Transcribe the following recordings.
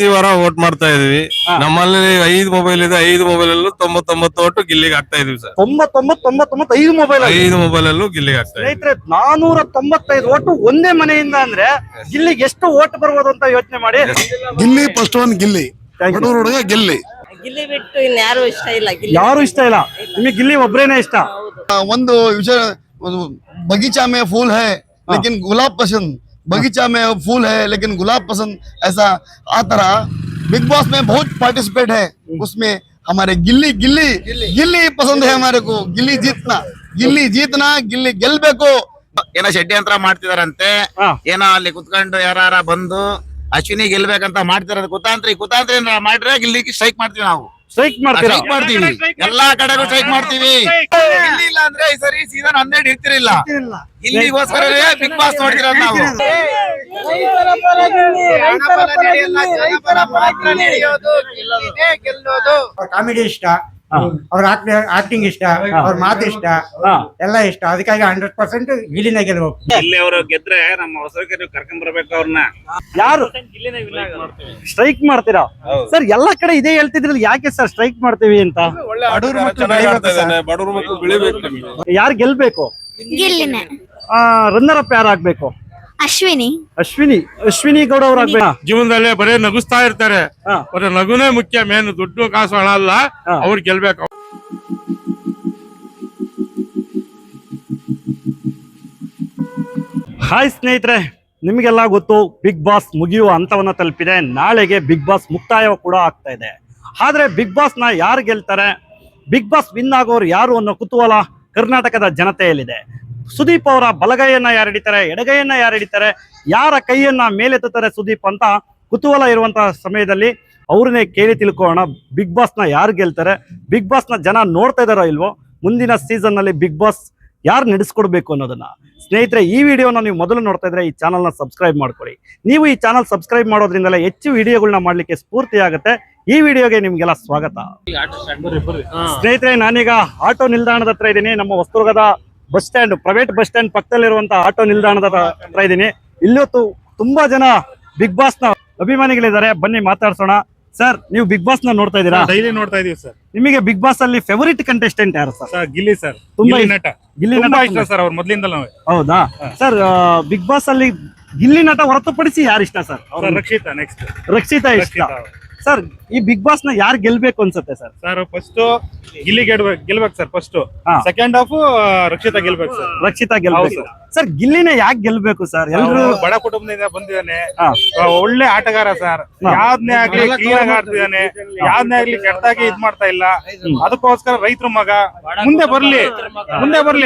ಪ್ರತಿ ವಾರ ವೋಟ್ ಮಾಡ್ತಾ ಇದೀವಿ. ನಮ್ಮಲ್ಲಿ 5 ಮೊಬೈಲ್ ಇದೆ, 5 ಮೊಬೈಲ್ ಅಲ್ಲೂ 99 ಓಟು ಗಿಲ್ಲಿಗೆ ಆಗ್ತಾ ಇದೀವಿ ಸರ್. 5 ಮೊಬೈಲ್ 5 ಮೊಬೈಲ್ ಅಲ್ಲೂ ಗಿಲ್ಲಿಗೆ ಆಗ್ತಾ ಇದೆ. ಸ್ನೇಹಿತರೆ 495 ಓಟು ಒಂದೇ ಮನೆಯಿಂದ ಅಂದ್ರೆ ಗಿಲ್ಲಿಗೆ ಎಷ್ಟು ಓಟ್ ಬರ್ಬೋದು ಅಂತ ಯೋಚನೆ ಮಾಡಿ. ಗಿಲ್ಲಿ ಫಸ್ಟ್ ಒನ್ ಗಿಲ್ಲಿ, ಬಡವ್ರ ಹುಡುಗ ಗಿಲ್ಲಿ. ಗಿಲ್ಲಿ ಬಿಟ್ಟು ಇನ್ಯಾರು ಇಷ್ಟ ಇಲ್ಲ. ಯಾರು ಇಷ್ಟ ಇಲ್ಲ, ನಿಮಗೆ ಗಿಲ್ಲಿ ಒಬ್ರೇನೆ ಇಷ್ಟ. ಒಂದು ವಿಷಯ, बगीचा में फूल है लेकिन गुलाब पसंद, बगीचा में फूल है लेकिन गुलाब पसंद, ऐसा आ तरह बिग बॉस में बहुत पार्टिसिपेट है. उसमें हमारे गिल्ली गिल्ली गिल्ली पसंद है हमारे को. गिल्ली जीतना गिल्ली ಗೆಲ್ಬೇಕು. ಏನೋ ಷಡ್ಯಂತ್ರ ಮಾಡ್ತಿದಾರಂತೆ. ಏನೋ ಅಲ್ಲಿ ಕುತ್ಕೊಂಡು ಯಾರ ಬಂದು ಅಶ್ವಿನಿ ಗೆಲ್ಬೇಕಂತ ಮಾಡ್ತಿರೋದು ಕುತಾಂತ್ರಿ ಮಾಡಿದ್ರೆ ಗಿಲ್ಲಿಗೆ ಸ್ಟ್ರೈಕ್ ಮಾಡ್ತೀವಿ. ನಾವು ಸ್ಟ್ರೈಕ್ ಮಾಡ್ತೀರಾ? ಸ್ಟ್ರೈಕ್ ಮಾಡ್ತೀವಿ, ಎಲ್ಲಾ ಕಡೆಗೂ ಸ್ಟ್ರೈಕ್ ಮಾಡ್ತೀವಿ. ಗಿಲ್ಲಿ ಇಲ್ಲ ಅಂದ್ರೆ ಈ ಸರಿ ಸೀಸನ್ 12 ಇರ್ತಿರಿಲ್ಲ. ಗಿಲ್ಲಿಗೋಸ್ಕರ ಬಿಗ್ ಬಾಸ್ ನೋಡ್ತಿರೋದು ನಾವು. ಕಾಮಿಡಿ ಇಷ್ಟ, ಅವ್ರ ಆಕ್ಟಿಂಗ್ ಇಷ್ಟ, ಅವ್ರ ಮಾತು ಇಷ್ಟ, ಎಲ್ಲ ಇಷ್ಟ. ಅದಕ್ಕಾಗಿ 100% ಗಿಲ್ಲಿನೇ ಗೆಲ್ಬೇಕು. ಗಿಲ್ಲಿ ಅವರು ಗೆದ್ರೆ ನಮ್ಮ ಹೊಸಕ್ಕೆ ನೀವು ಕರ್ಕೊಂಡ್ ಬರ್ಬೇಕು ಅವ್ರನ್ನ. ಯಾರು ಸ್ಟ್ರೈಕ್ ಮಾಡ್ತೀರಾ ಸರ್? ಎಲ್ಲಾ ಕಡೆ ಇದೇ ಹೇಳ್ತಿದ್ರಲ್ಲ, ಯಾಕೆ ಸರ್ ಸ್ಟ್ರೈಕ್ ಮಾಡ್ತೀವಿ ಅಂತ? ಬಡವ್ರ ಮಕ್ಕಳು ಬೆಳಿಬೇಕು. ಯಾರು ಗೆಲ್ಬೇಕು? ಗಿಲ್ಲಿನೇ. ರನ್ನರ್ ಅಪ್ ಯಾರು ಆಗ್ಬೇಕು? ಅಶ್ವಿನಿ ಗೌಡ ಅವ್ರು ಆಗ್ಬೇಕು. ಜೀವನದಲ್ಲಿ ಬರೇ ನಗಿಸ್ತಾ ಇರ್ತಾರೆ, ಬರೀ ನಗುನೇ ಮುಖ್ಯ, ಮೇನ್ ದುಡ್ಡು ಕಾಸು ಹಣ ಅಲ್ಲ. ಅವ್ರು ಗೆಲ್ಬೇಕು. ಹಾಯ್ ಸ್ನೇಹಿತರೆ, ನಿಮಗೆಲ್ಲ ಗೊತ್ತು ಬಿಗ್ ಬಾಸ್ ಮುಗಿಯುವ ಹಂತವನ್ನ ತಲುಪಿದೆ. ನಾಳೆಗೆ ಬಿಗ್ ಬಾಸ್ ಮುಕ್ತಾಯ ಕೂಡ ಆಗ್ತಾ ಇದೆ. ಆದ್ರೆ ಬಿಗ್ ಬಾಸ್ ನ ಯಾರು ಗೆಲ್ತಾರೆ, ಬಿಗ್ ಬಾಸ್ ವಿನ್ ಆಗೋರು ಯಾರು ಅನ್ನೋ ಕುತೂಹಲ ಕರ್ನಾಟಕದ ಜನತೆಯಲ್ಲಿದೆ. ಸುದೀಪ್ ಅವರ ಬಲಗೈಯನ್ನ ಯಾರು ಹಿಡಿತಾರೆ, ಎಡಗೈಯನ್ನ ಯಾರು ಹಿಡಿತಾರೆ, ಯಾರ ಕೈಯನ್ನ ಮೇಲೆತ್ತುತ್ತಾರೆ ಸುದೀಪ್ ಅಂತ ಕುತೂಹಲ ಇರುವಂತಹ ಸಮಯದಲ್ಲಿ ಅವ್ರನ್ನೇ ಕೇಳಿ ತಿಳ್ಕೊಳ್ಳೋಣ. ಬಿಗ್ ಬಾಸ್ ನ ಯಾರು ಗೆಲ್ತಾರೆ, ಬಿಗ್ ಬಾಸ್ ನ ಜನ ನೋಡ್ತಾ ಇದಾರೋ ಇಲ್ವೋ, ಮುಂದಿನ ಸೀಸನ್ ನಲ್ಲಿ ಬಿಗ್ ಬಾಸ್ ಯಾರು ನಡೆಸ್ಕೊಡ್ಬೇಕು ಅನ್ನೋದನ್ನ. ಸ್ನೇಹಿತರೆ, ಈ ವಿಡಿಯೋನ ನೀವು ಮೊದಲು ನೋಡ್ತಾ ಇದ್ರೆ ಈ ಚಾನಲ್ ನ ಸಬ್ಸ್ಕ್ರೈಬ್ ಮಾಡ್ಕೊಳ್ಳಿ. ನೀವು ಈ ಚಾನಲ್ ಸಬ್ಸ್ಕ್ರೈಬ್ ಮಾಡೋದ್ರಿಂದಲೇ ಹೆಚ್ಚು ವಿಡಿಯೋಗಳನ್ನ ಮಾಡ್ಲಿಕ್ಕೆ ಸ್ಫೂರ್ತಿ ಆಗುತ್ತೆ. ಈ ವಿಡಿಯೋಗೆ ನಿಮ್ಗೆಲ್ಲ ಸ್ವಾಗತ. ಸ್ನೇಹಿತರೆ, ನಾನೀಗ ಆಟೋ ನಿಲ್ದಾಣದ ಹತ್ರ ಇದ್ದೀನಿ. ನಮ್ಮ ಹೊಸದುರ್ಗದ bus stand, private bus stand ಪಕ್ಕದಲ್ಲಿರುವಂತಹ ಆಟೋ ನಿಲ್ದಾಣದ ಹತ್ರ ಇದ್ದೀನಿ. ಇಲ್ಲೊತ್ತು ತುಂಬಾ ಜನ ಬಿಗ್ ಬಾಸ್ ನ ಅಭಿಮಾನಿಗಳಿದ್ದಾರೆ. ಬನ್ನಿ ಮಾತಾಡ್ಸೋಣ. ಸರ್, ನೀವು ಬಿಗ್ ಬಾಸ್ ನ ನೋಡ್ತಾ ಇದ್ದೀರಾ? ಡೈಲಿ ನೋಡ್ತಾ ಇದೀವಿ ಸರ್. ನಿಮಗೆ ಬಿಗ್ ಬಾಸ್ ಅಲ್ಲಿ ಫೇವರಿಟ್ ಕಂಟೆಸ್ಟೆಂಟ್ ಯಾರು ಸರ್? ಗಿಲ್ಲಿ ಸರ್. ತುಂಬಾ ನಟ, ಗಿಲ್ಲಿ ನಟ ಇಷ್ಟ ಸರ್ ಅವ್ರ ಮೊದ್ಲಿಂದ. ಹೌದಾ ಸರ್? ಬಿಗ್ ಬಾಸ್ ಅಲ್ಲಿ ಗಿಲ್ಲಿ ನಟ ಹೊರತುಪಡಿಸಿ ಯಾರು ಇಷ್ಟ ಸರ್? ರಕ್ಷಿತಾ. ನೆಕ್ಸ್ಟ್ ರಕ್ಷಿತಾ ಇಷ್ಟ. ಸರ್, ಈ ಬಿಗ್ ಬಾಸ್ ನ ಯಾರು ಗೆಲ್ಬೇಕು ಅನ್ಸುತ್ತೆ ಸರ್? ಸರ್ ಫಸ್ಟ್ ಗಿಲ್ಲಿ ಗೆಲ್ಬೇಕು sir. First second half Rakshita ಗೆಲ್ಬೇಕು ಸರ್. ರಕ್ಷಿತಾ ಗೆಲ್ಬೇಕು ಸರ್. ಗಿಲ್ಲಿನೇ ಯಾಕೆ ಗೆಲ್ಬೇಕು ಸರ್? ಎಲ್ರು ಬಡ ಕುಟುಂಬದಿಂದ ಬಂದಿದ್ದಾನೆ, ಒಳ್ಳೆ ಆಟಗಾರ ಸರ್. ಯಾವ್ದನ್ನೇ ಆಗ್ಲಿ ಕ್ಲೀನ್ ಆಗಿ ಆಡ್ತಿದ್ದಾನೆ, ಯಾವ್ದನ್ನೇ ಆಗ್ಲಿ ಕೆಟ್ಟದಾಗಿ ಇದ್ ಮಾಡ್ತಾ ಇಲ್ಲ. ಅದಕ್ಕೋಸ್ಕರ ರೈತರ ಮಗ ಮುಂದೆ ಬರ್ಲಿ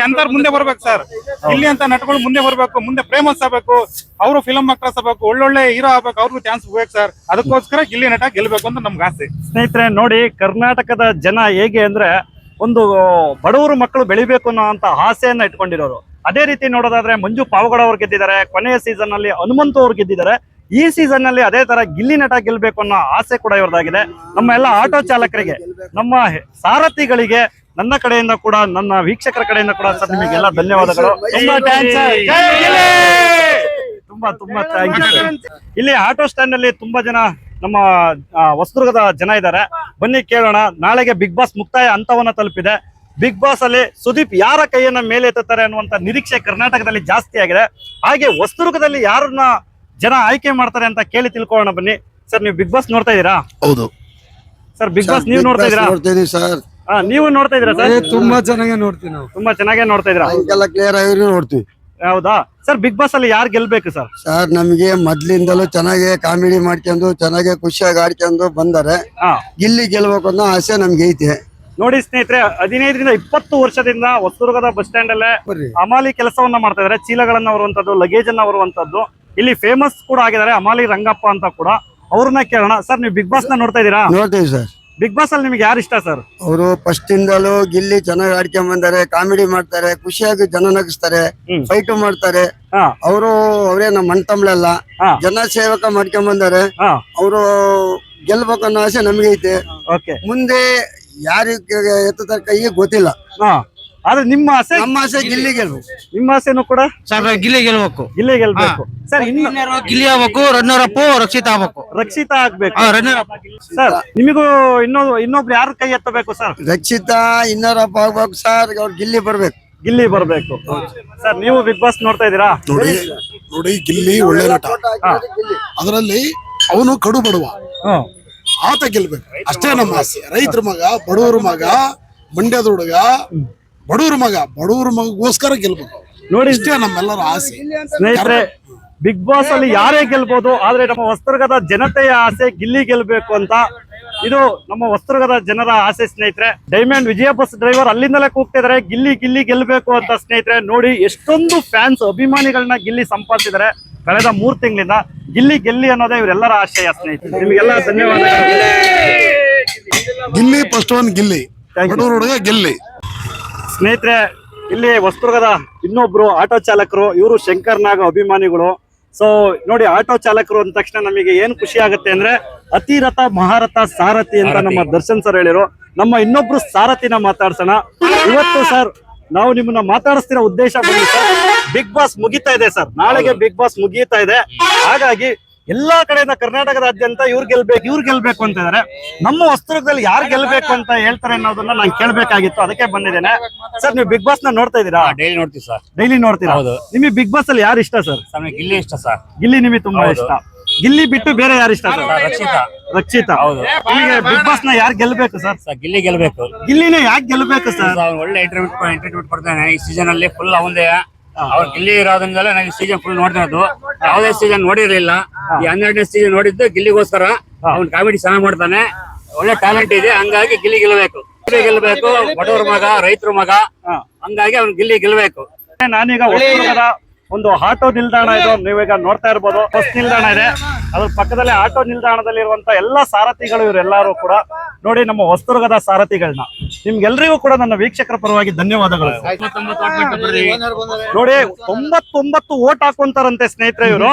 ಅಂತಾರ ಮುಂದೆ ಬರ್ಬೇಕು ಸರ್. ಗಿಲ್ಲಿ ಅಂತ ನಟಗಳು ಮುಂದೆ ಬರ್ಬೇಕು, ಮುಂದೆ ಫೇಮಸ್ ಆಗ್ಬೇಕು, ಅವರು ಫಿಲಂ ಆಕ್ಟರ್ಸ್ ಆಗ್ಬೇಕು, ಒಳ್ಳೊಳ್ಳೆ ಹೀರೋ ಆಗ್ಬೇಕು, ಅವ್ರಿಗೂ ಚಾನ್ಸ್ ಬೇಕು ಸರ್. ಅದಕ್ಕೋಸ್ಕರ ಗಿಲ್ಲಿ ನಟ ಗೆಲ್ಬೇಕು ಅಂತ ನಮ್ಗೆ ಆಸೆ. ಸ್ನೇಹಿತರೆ ನೋಡಿ, ಕರ್ನಾಟಕದ ಜನ ಹೇಗೆ ಅಂದ್ರೆ ಒಂದು ಬಡವರು ಮಕ್ಕಳು ಬೆಳಿಬೇಕು ಅನ್ನೋ ಅಂತ ಆಸೆಯನ್ನ ಇಟ್ಕೊಂಡಿರೋರು. ಅದೇ ರೀತಿ ನೋಡೋದಾದ್ರೆ ಮಂಜು ಪಾವಗಡ ಅವ್ರು ಗೆದ್ದಿದ್ದಾರೆ, ಕೊನೆಯ ಸೀಸನ್ ನಲ್ಲಿ ಹನುಮಂತು ಅವ್ರು ಗೆದ್ದಿದ್ದಾರೆ. ಈ ಸೀಸನ್ ನಲ್ಲಿ ಅದೇ ತರ ಗಿಲ್ಲಿ ನಟ ಗೆಲ್ಬೇಕು ಅನ್ನೋ ಆಸೆ ಕೂಡ ಇವ್ರದಾಗಿದೆ. ನಮ್ಮ ಎಲ್ಲ ಆಟೋ ಚಾಲಕರಿಗೆ, ನಮ್ಮ ಸಾರಥಿಗಳಿಗೆ ನನ್ನ ಕಡೆಯಿಂದ ಕೂಡ, ನನ್ನ ವೀಕ್ಷಕರ ಕಡೆಯಿಂದ ಕೂಡ ಸರ್ ನಿಮಗೆಲ್ಲ ಧನ್ಯವಾದಗಳು. ತುಂಬಾ ಥ್ಯಾಂಕ್ ಯು. ಇಲ್ಲಿ ಆಟೋ ಸ್ಟ್ಯಾಂಡ್ ಅಲ್ಲಿ ತುಂಬಾ ಜನ ನಮ್ಮ ಹೊಸದುರ್ಗದ ಜನ ಇದ್ದಾರೆ. ಬನ್ನಿ ಕೇಳೋಣ. ನಾಳೆಗೆ ಬಿಗ್ ಬಾಸ್ ಮುಕ್ತಾಯ ಹಂತವನ್ನ ತಲುಪಿದೆ. ಬಿಗ್ ಬಾಸ್ ಅಲ್ಲಿ ಸುದೀಪ್ ಯಾರ ಕೈಯನ್ನ ಮೇಲೆ ಎತ್ತುತ್ತಾರೆ ಅನ್ನುವಂತ ನಿರೀಕ್ಷೆ ಕರ್ನಾಟಕದಲ್ಲಿ ಜಾಸ್ತಿ ಆಗಿದೆ. ಹಾಗೆ ಹೊಸದುರ್ಗದಲ್ಲಿ ಯಾರನ್ನ ಜನ ಆಯ್ಕೆ ಮಾಡ್ತಾರೆ ಅಂತ ಕೇಳಿ ತಿಳ್ಕೊಳ್ಳೋಣ. ಬನ್ನಿ ಸರ್, ನೀವು ಬಿಗ್ ಬಾಸ್ ನೋಡ್ತಾ ಇದೀರಾ? ಹೌದು ಸರ್. ಬಿಗ್ ಬಾಸ್ ನೀವು ನೋಡ್ತಾ ಇದೀರಾ? ಸರ್, ನೀವು ನೋಡ್ತಾ ಇದೀರಾ ಸರ್? ತುಂಬಾ ಚೆನ್ನಾಗಿ ನೋಡ್ತೀವಿ ನಾವು. ತುಂಬಾ ಚೆನ್ನಾಗೇ ನೋಡ್ತಾ ಇದೀರಾ? ಕ್ಲಿಯರ್ ಆಗಿ ನೋಡ್ತೀವಿ. ಹೌದಾ ಸರ್? ಬಿಗ್ ಬಾಸ್ ಅಲ್ಲಿ ಯಾರು ಗೆಲ್ಬೇಕು ಸರ್? ಸರ್, ನಮಗೆ ಮೊದ್ಲಿಂದಲೂ ಚೆನ್ನಾಗಿ ಕಾಮಿಡಿ ಮಾಡ್ಕೊಂಡು ಚೆನ್ನಾಗಿ ಖುಷಿಯಾಗಿ ಆಡ್ಕೊಂಡು ಬಂದರೆ ಗಿಲ್ಲಿ ಗೆಲ್ಬೇಕು ಅನ್ನೋ ಆಸೆ ನಮ್ಗೆ ಐತೆ. ನೋಡಿ ಸ್ನೇಹಿತರೆ, 15ರಿಂದ 20 ವರ್ಷದಿಂದ ಹೊಸದುರ್ಗದ ಬಸ್ ಸ್ಟ್ಯಾಂಡ್ ಅಲ್ಲೇ ಅಮಾಲಿ ಕೆಲಸವನ್ನ ಮಾಡ್ತಾ ಇದಾರೆ. ಚೀಲಗಳನ್ನ ಬರುವಂತದ್ದು, ಲಗೇಜ್ ಅನ್ನ ಬರುವಂತದ್ದು. ಇಲ್ಲಿ ಫೇಮಸ್ ಕೂಡ ಆಗಿದ್ದಾರೆ ಅಮಾಲಿ ರಂಗಪ್ಪ ಅಂತ ಕೂಡ. ಅವ್ರನ್ನ ಕೇಳೋಣ. ಸರ್, ನೀವು ಬಿಗ್ ಬಾಸ್ ನ ನೋಡ್ತಾ ಇದೀರಾ? ನೋಡ್ತೀವಿ ಸರ್. ಬಿಗ್ ಬಾಸ್ ಅಲ್ಲಿ ನಿಮ್ಗೆ ಯಾರು ಇಷ್ಟ ಸರ್? ಅವರು ಫಸ್ಟ್ ಇಂದಲೂ ಗಿಲ್ಲಿ ಚೆನ್ನಾಗಿ ಆಡ್ಕೊಂಡ್ ಬಂದಾರೆ, ಕಾಮಿಡಿ ಮಾಡ್ತಾರೆ, ಖುಷಿಯಾಗಿ ಜನ ನಗಿಸ್ತಾರೆ, ಫೈಟ್ ಮಾಡ್ತಾರೆ. ಅವರೇ ನಮ್ಮ ಮಣ್ತಂಬ್ಳೆಲ್ಲ ಜನ ಸೇವಕ ಮಾಡ್ಕೊಂಡ್ ಬಂದಾರೆ. ಅವರು ಗೆಲ್ಬೇಕನ್ನೋ ಆಸೆ ನಮ್ಗೆ ಐತೆ. ಮುಂದೆ ಯಾರಿಗೆ ಎತ್ತುತ್ತಾರೆ ಕೈಗೆ ಗೊತ್ತಿಲ್ಲ. ಆದ್ರೆ ನಿಮ್ಮ ಆಸೆ ನಮ್ಮ ಆಸೆ ಗಿಲ್ಲಿ ಗೆಲ್ಬೇಕು ನಿಮ್ಮ ಆಸೆನೂ ಕೂಡ ಸರ್, ಗಿಲ್ಲಿ ಗೆಲ್ಬೇಕು. ಗಿಲ್ಲಿ ಗೆಲ್ಬೇಕು ಸರ್. ಇನ್ನು ಗಿಲ್ಲಿ ಆಗ್ಬೇಕು, ರನ್ನರ್ ಅಪ್ ರಕ್ಷಿತ ಆಗ್ಬೇಕು. ರಕ್ಷಿತಾ ಆಗ್ಬೇಕು ರನ್ನರ್ ಅಪ್ ಸರ್. ನಿಮಗೂ ಇನ್ನೊಬ್ರು ಯಾರು ಕೈ ಎತ್ತಬೇಕು ಸರ್? ರಕ್ಷಿತಾ ಇನ್ನರ್ ಅಪ್ ಆಗ್ಬೇಕು ಸರ್, ಅವ್ರು ಗಿಲ್ಲಿ ಬರ್ಬೇಕು. ಗಿಲ್ಲಿ ಬರ್ಬೇಕು ಸರ್. ನೀವು ಬಿಗ್ ಬಾಸ್ ನೋಡ್ತಾ ಇದೀರಾ? ನೋಡಿ ಗಿಲ್ಲಿ ಒಳ್ಳೆ ನಟ, ಅದರಲ್ಲಿ ಅವನು ಕಡು ಬಡವ, ಆತ ಗೆಲ್ಬೇಕು ಅಷ್ಟೇ ನಮ್ಮ ಆಸೆ. ರೈತರ ಮಗ, ಬಡವರ ಮಗ, ಮಂಡ್ಯದ ಹುಡುಗ, ಬಡವರ ಮಗಗೋಸ್ಕರ ಗೆಲ್ಬೇಕು ನೋಡಿ ಇಷ್ಟೇ ನಮ್ಮೆಲ್ಲರ ಆಸೆ. ಸ್ನೇಹಿತರೆ, ಬಿಗ್ ಬಾಸ್ ಅಲ್ಲಿ ಯಾರೇ ಗೆಲ್ಬಹುದು, ಆದ್ರೆ ನಮ್ಮ ಹೊಸದುರ್ಗದ ಜನತೆಯ ಆಸೆ ಗಿಲ್ಲಿ ಗೆಲ್ಬೇಕು ಅಂತ. ಇದು ನಮ್ಮ ಹೊಸದುರ್ಗದ ಜನರ ಆಸೆ ಸ್ನೇಹಿತರೆ. ಡೈಮಂಡ್ ವಿಜಯ ಬಸ್ ಡ್ರೈವರ್ ಅಲ್ಲಿಂದಲೇ ಕೂಗ್ತಿದ್ದಾರೆ ಗಿಲ್ಲಿ ಗಿಲ್ಲಿ ಗೆಲ್ಬೇಕು ಅಂತ. ಸ್ನೇಹಿತರೆ ನೋಡಿ, ಎಷ್ಟೊಂದು ಫ್ಯಾನ್ಸ್ ಅಭಿಮಾನಿಗಳನ್ನ ಗಿಲ್ಲಿ ಸಂಪಾದಿಸಿದ್ದಾರೆ ಕಳೆದ 3 ತಿಂಗಳಿಂದ. ಗಿಲ್ಲಿ ಗೆಲ್ಲಿ ಅನ್ನೋದೇ ಇವರೆಲ್ಲರ ಆಶಯ ಸ್ನೇಹಿತರೆ. ನಿಮಗೆಲ್ಲ ಧನ್ಯವಾದಗಳು. ಗಿಲ್ಲಿ ಫಸ್ಟ್ ಒನ್ ಗಿಲ್ಲಿ, ಬಡವರ ಹುಡುಗ ಗಿಲ್ಲಿ. ಸ್ನೇಹಿತರೆ, ಇಲ್ಲಿ ಹೊಸದುರ್ಗದ ಇನ್ನೊಬ್ರು ಆಟೋ ಚಾಲಕರು, ಇವರು ಶಂಕರ್ ನಾಗ್ ಅಭಿಮಾನಿಗಳು. ಸೊ ನೋಡಿ, ಆಟೋ ಚಾಲಕರು ಅಂದ ತಕ್ಷಣ ನಮಗೆ ಏನ್ ಖುಷಿ ಆಗುತ್ತೆ ಅಂದ್ರೆ ಅತಿರಥ ಮಹಾರಥ ಸಾರಥಿ ಅಂತ ನಮ್ಮ ದರ್ಶನ್ ಸರ್ ಹೇಳಿರು. ನಮ್ಮ ಇನ್ನೊಬ್ರು ಸಾರಥಿನ ಮಾತಾಡ್ಸೋಣ ಇವತ್ತು. ಸರ್, ನಾವು ನಿಮ್ಮನ್ನ ಮಾತಾಡಿಸ್ತಿರೋ ಉದ್ದೇಶ ಬಂದು ಸರ್, ಬಿಗ್ ಬಾಸ್ ಮುಗಿತಾ ಇದೆ ಸರ್. ನಾಳೆಗೆ ಬಿಗ್ ಬಾಸ್ ಮುಗಿತಾ ಇದೆ. ಹಾಗಾಗಿ ಎಲ್ಲಾ ಕಡೆಯಿಂದ ಕರ್ನಾಟಕದಾದ್ಯಂತ ಇವ್ರು ಗೆಲ್ಬೇಕು ಅಂತ ಇದಾರೆ. ನಮ್ಮ ಹೊಸದುರ್ಗದಲ್ಲಿ ಯಾರು ಗೆಲ್ಬೇಕು ಅಂತ ಹೇಳ್ತಾರೆ ಅನ್ನೋದನ್ನ ನಾನು ಕೇಳ್ಬೇಕಾಗಿತ್ತು, ಅದಕ್ಕೆ ಬಂದಿದ್ದೇನೆ. ಸರ್, ನೀವು ಬಿಗ್ ಬಾಸ್ ನ ನೋಡ್ತಾ ಇದೀರಾ? ಡೈಲಿ ನೋಡ್ತೀವಿ ಸರ್. ಡೈಲಿ ನೋಡ್ತೀರಾ? ನಿಮಗೆ ಬಿಗ್ ಬಾಸ್ ಅಲ್ಲಿ ಯಾರು ಇಷ್ಟ ಸರ್? ಗಿಲ್ಲಿ ಇಷ್ಟ ಸರ್. ಗಿಲ್ಲಿ ನಿಮಗೆ ತುಂಬಾ ಇಷ್ಟ. ಗಿಲ್ಲಿ ಬಿಟ್ಟು ಬೇರೆ ಯಾರು ಇಷ್ಟ ಸರ್? ರಕ್ಷಿತಾ. ನಿಮಗೆ ಬಿಗ್ ಬಾಸ್ ನ ಯಾರು ಗೆಲ್ಬೇಕು ಸರ್? ಗಿಲ್ಲಿ ಗೆಲ್ಬೇಕು. ಗಿಲ್ಲಿನೇ ಯಾಕೆ ಗೆಲ್ಬೇಕು ಸರ್? ಒಳ್ಳೆ ಎಂಟರ್ಟೈನ್ಮೆಂಟ್ ಕೊಡ್ತಾನೆ. ಈ ಸೀಸನ್ ಅಲ್ಲಿ ಫುಲ್ ಅವಂದೇ. ಅವ್ರು ಗಿಲ್ಲಿ ಇರೋದ್ರಿಂದಲೇ ನಾವು ಈ ಸೀಸನ್ ಫುಲ್ ನೋಡ್ತಿರೋದು. ಯಾವುದೇ ಸೀಸನ್ ನೋಡಿರ್ಲಿಲ್ಲ. ಈ 12ನೇ ಸೀಸನ್ ನೋಡಿದ್ದು ಗಿಲ್ಲಿಗೋಸ್ಕರ. ಅವ್ನ್ ಕಾಮಿಡಿ ಚೆನ್ನಾಗಿ ಮಾಡ್ತಾನೆ, ಒಳ್ಳೆ ಟ್ಯಾಲೆಂಟ್ ಇದೆ. ಹಂಗಾಗಿ ಗಿಲ್ಲಿ ಗೆಲ್ಬೇಕು. ಬಡವರ ಮಗ, ರೈತರ ಮಗ, ಹಂಗಾಗಿ ಅವ್ನು ಗಿಲ್ಲಿ ಗೆಲ್ಬೇಕು. ನಾನೀಗ ಹೊಸದುರ್ಗದ ಒಂದು ಆಟೋ ನಿಲ್ದಾಣ ಇದು, ನೀವೀಗ ನೋಡ್ತಾ ಇರ್ಬೋದು. ಬಸ್ ನಿಲ್ದಾಣ ಇದೆ, ಅದ್ರ ಪಕ್ಕದಲ್ಲಿ ಆಟೋ ನಿಲ್ದಾಣದಲ್ಲಿ ಇರುವಂತ ಎಲ್ಲಾ ಸಾರಥಿಗಳು ಇವರೆಲ್ಲರೂ ಕೂಡ ನೋಡಿ, ನಮ್ಮ ಹೊಸದುರ್ಗದ ಸಾರಥಿಗಳನ್ನ. ನಿಮ್ಗೆಲ್ರಿಗೂ ಕೂಡ ನನ್ನ ವೀಕ್ಷಕರ ಪರವಾಗಿ ಧನ್ಯವಾದಗಳು. ನೋಡಿ, 99 ಓಟ್ ಹಾಕೊಂತಾರಂತೆ ಸ್ನೇಹಿತರೆ ಇವರು.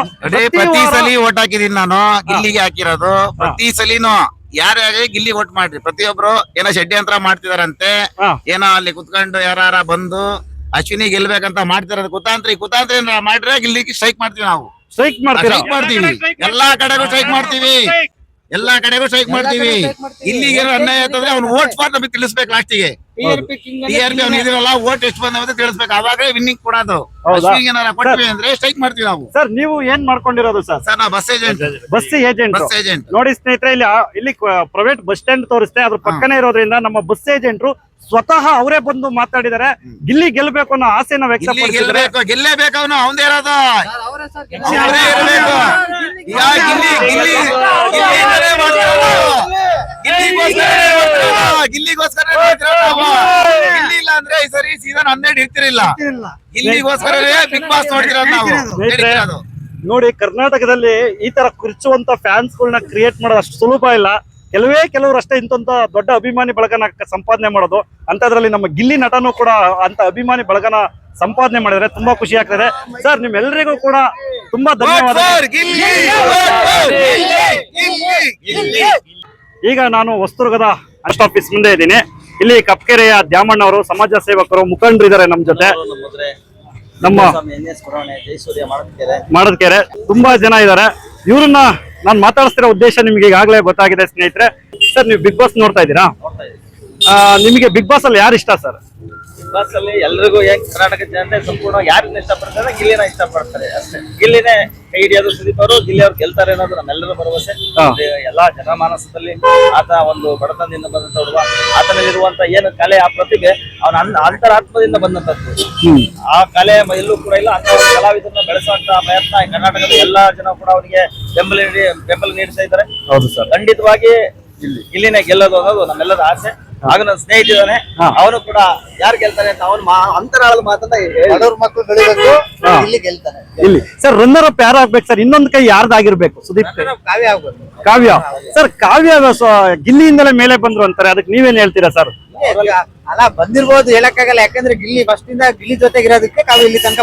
ಪ್ರತಿ ಸಲ ಓಟ್ ಹಾಕಿದೀನಿ ನಾನು, ಗಿಲ್ಲಿಗೆ ಹಾಕಿರೋದು. ಪ್ರತಿ ಸಲಿನೂ ಯಾರೇ ಗಿಲ್ಲಿ ಓಟ್ ಮಾಡ್ರಿ. ಪ್ರತಿಯೊಬ್ರು ಏನೋ ಷಡ್ಯಂತ್ರ ಮಾಡ್ತಿದಾರಂತೆ. ಏನೋ ಅಲ್ಲಿ ಕುತ್ಕೊಂಡು ಯಾರ ಬಂದು ಅಶ್ವಿನಿ ಗೆಲ್ಬೇಕಂತ ಮಾಡ್ತಿರೋದು ಕುತಾಂತ್ರಿ ಮಾಡ್ರೆ ಗಿಲ್ಲಿಗೆ ಸ್ಟ್ರೈಕ್ ಮಾಡ್ತೀವಿ ನಾವು. ಸ್ಟ್ರೈಕ್ ಮಾಡ್ತೀರಾ? ಸ್ಟ್ರೈಕ್ ಮಾಡ್ತೀವಿ, ಎಲ್ಲಾ ಕಡೆಗೂ ಸ್ಟ್ರೈಕ್ ಮಾಡ್ತೀವಿ. ಇಲ್ಲಿಗೆ ಅನ್ಯಾಯ ಆಯ್ತಂದ್ರೆ ಅವ್ನು ಓಟ್ ಫಾರ್ ನಮಗೆ ತಿಳಿಸ್ಬೇಕು. ಲಾಸ್ಟಿಗೆ TRP ಅವ್ನು ಇದಿರಲ್ಲ, ಓಟ್ ಎಷ್ಟು ಬಂದ ತಿಳಿಸ್ಬೇಕು. ಅವಾಗಲೇ ವಿನ್ನಿಂಗ್ ಕೊಡೋದು. ಅಶ್ವಿನಿಗೆ ಏನಾರ ಕೊಟ್ವಿ ಅಂದ್ರೆ ಸ್ಟ್ರೈಕ್ ಮಾಡ್ತೀವಿ ನಾವು. ಸರ್, ನೀವು ಏನ್ ಮಾಡ್ಕೊಂಡಿರೋದು ಸರ್? ಸರ್, ನಾವು ಬಸ್ ಏಜೆಂಟ್. ನೋಡಿ ಸ್ನೇಹಿತರೆ, ಇಲ್ಲಿ ಪ್ರೈವೇಟ್ ಬಸ್ ಸ್ಟ್ಯಾಂಡ್ ತೋರಿಸ್ತೆ, ಅದ್ರ ಪಕ್ಕನೇ ಇರೋದ್ರಿಂದ ನಮ್ಮ ಬಸ್ ಏಜೆಂಟ್ರು ಸ್ವತಃ ಅವರೇ ಬಂದು ಮಾತಾಡಿದ್ದಾರೆ. ಗಿಲ್ಲಿ ಗೆಲ್ಬೇಕು ಅನ್ನೋ ಆಸೆನ ವ್ಯಕ್ತಪಡಿಸಿದ್ದಾರೆ. ಗೆಲ್ಲೇಬೇಕು ಅವನು, ಅವಂದೇ ಇರೋದು. ಗಿಲ್ಲಿಗೋಸ್ಕರ ಗಿಲ್ಲಿ ಇಲ್ಲ ಅಂದ್ರೆ ಈ ಸರಿ ಸೀಸನ್ 12 ಇರ್ತಿರಲಿಲ್ಲ. ಗಿಲ್ಲಿಗೋಸ್ಕರ ಬಿಗ್ ಬಾಸ್ ನೋಡ್ತಿರೋದು ನಾವು. ನೋಡಿ, ಕರ್ನಾಟಕದಲ್ಲಿ ಈ ತರ ಕಿರ್ಚುವಂತ ಫ್ಯಾನ್ಸ್ ಗಳನ್ನ ಕ್ರಿಯೇಟ್ ಮಾಡೋದು ಅಷ್ಟು ಸುಲಭ ಇಲ್ಲ. ಕೆಲವರು ಅಷ್ಟೇ ಇಂತ ದೊಡ್ಡ ಅಭಿಮಾನಿ ಬಳಗನ ಸಂಪಾದನೆ ಮಾಡೋದು. ಅಂತದ್ರಲ್ಲಿ ನಮ್ಮ ಗಿಲ್ಲಿ ನಟನು ಕೂಡ ಅಂತ ಅಭಿಮಾನಿ ಬಳಗನ ಸಂಪಾದನೆ ಮಾಡಿದ್ರೆ ತುಂಬಾ ಖುಷಿ ಆಗ್ತದೆ. ಸರ್, ನಿಮ್ಮೆಲ್ಲರಿಗೂ ಕೂಡ ತುಂಬಾ ಧನ್ಯವಾದ. ಈಗ ನಾನು ಹೊಸದುರ್ಗದ ಅಸ್ಟ್ ಆಫೀಸ್ ಮುಂದೆ ಇದ್ದೀನಿ. ಇಲ್ಲಿ ಕಪ್ಕೆರೆಯ ದ್ಯಾಮಣ್ಣ ಅವರು, ಸಮಾಜ ಸೇವಕರು, ಮುಖಂಡರಿದ್ದಾರೆ ನಮ್ಮ ಜೊತೆ. ನಮ್ಮ ಮಾಡದ್ಕೆರೆ ತುಂಬಾ ಜನ ಇದ್ದಾರೆ. ಇವ್ರನ್ನ ನಾನು ಮಾತಾಡಿಸ್ತಿರೋ ಉದ್ದೇಶ ನಿಮ್ಗೆ ಈಗಾಗಲೇ ಗೊತ್ತಾಗಿದೆ ಸ್ನೇಹಿತರೆ. ಸರ್, ನೀವು ಬಿಗ್ ಬಾಸ್ ನೋಡ್ತಾ ಇದ್ದೀರಾ? ನಿಮಗೆ ಬಿಗ್ ಬಾಸ್ ಅಲ್ಲಿ ಯಾರು ಇಷ್ಟ ಸರ್? ಬಿಗ್ ಬಾಸ್ ಅಲ್ಲಿ ಎಲ್ರಿಗೂ ಕರ್ನಾಟಕ ಜನತೆ ಸಂಪೂರ್ಣ ಯಾರನ್ನ ಇಷ್ಟಪಡ್ತಾರೆ, ಗಿಲ್ಲಿನ ಇಷ್ಟಪಡ್ತಾರೆ ಅಷ್ಟೇ. ಗಿಲ್ಲಿನೇ ಕೈ ಹಿಡಿಯೋದು. ಸುದೀಪ್ ಅವರು ಗಿಲ್ಲಿ ಅವ್ರು ಗೆಲ್ತಾರೆ ಅನ್ನೋದು ನಮ್ಮೆಲ್ಲರ ಭರವಸೆ. ಎಲ್ಲಾ ಜನಮಾನಸದಲ್ಲಿ ಆತ ಒಂದು ಬಡತನದಿಂದ ಬಂದಂತ ಹುಡುಗ. ಆತನಲ್ಲಿರುವಂತ ಏನು ಕಲೆ, ಆ ಪ್ರತಿಭೆ ಅವನ ಅಂತರಾತ್ಮದಿಂದ ಬಂದಂತದ್ದು. ಆ ಕಲೆ ಎಲ್ಲೂ ಕೂಡ ಇಲ್ಲ. ಅಂತ ಒಂದು ಕಲಾವಿದರನ್ನ ಬೆಳೆಸುವಂತ ಪ್ರಯತ್ನ ಕರ್ನಾಟಕದ ಎಲ್ಲಾ ಜನ ಕೂಡ ಅವನಿಗೆ ಬೆಂಬಲ ನೀಡ್ತಾ ಇದ್ದಾರೆ. ಹೌದು ಸರ್, ಖಂಡಿತವಾಗಿ ಗಿಲ್ಲಿನೇ ಗೆಲ್ಲೋದು ಅನ್ನೋದು ನಮ್ಮೆಲ್ಲರ ಆಸೆ. ಆಗ ನನ್ನ ಸ್ನೇಹಿತಿದ್ದಾನೆ, ಅವನು ಕೂಡ ಯಾರು ಗೆಲ್ತಾರೆ ಅಂತ ಅವನು ಅಂತರಾಳದ ಮಾತನ್ನ ಬಡವ್ರ ಮಕ್ಕಳು ಬೆಳಿಬೇಕು, ಗಿಲ್ಲಿ ಗೆಲ್ತಾನೆ. ಇಲ್ಲಿ ಸರ್, ರನ್ನರ್ ಅಪ್ ಯಾರು ಆಗ್ಬೇಕು ಸರ್? ಇನ್ನೊಂದ್ ಕೈ ಯಾರ್ದಾಗಿರ್ಬೇಕು? ಸುದೀಪ್ ಕಾವ್ಯ ಆಗ್ಬೇಕು. ಕಾವ್ಯ ಸರ್, ಕಾವ್ಯ ಗಿಲ್ಲಿಯಿಂದಲೇ ಮೇಲೆ ಬಂದ್ರು ಅಂತಾರೆ, ಅದಕ್ಕೆ ನೀವೇನ್ ಹೇಳ್ತೀರಾ ಸರ್? ಅಲ್ಲ, ಬಂದಿರ್ಬೋದು, ಹೇಳಕ್ಕಾಗಲ್ಲ. ಯಾಕಂದ್ರೆ ಗಿಲ್ಲಿ ಫಸ್ಟ್ ಇಂದ ಗಿಲ್ಲಿ ಜೊತೆಗಿರೋದಕ್ಕೆ ಕಾವ್ಯ ಇಲ್ಲಿ ತನಕ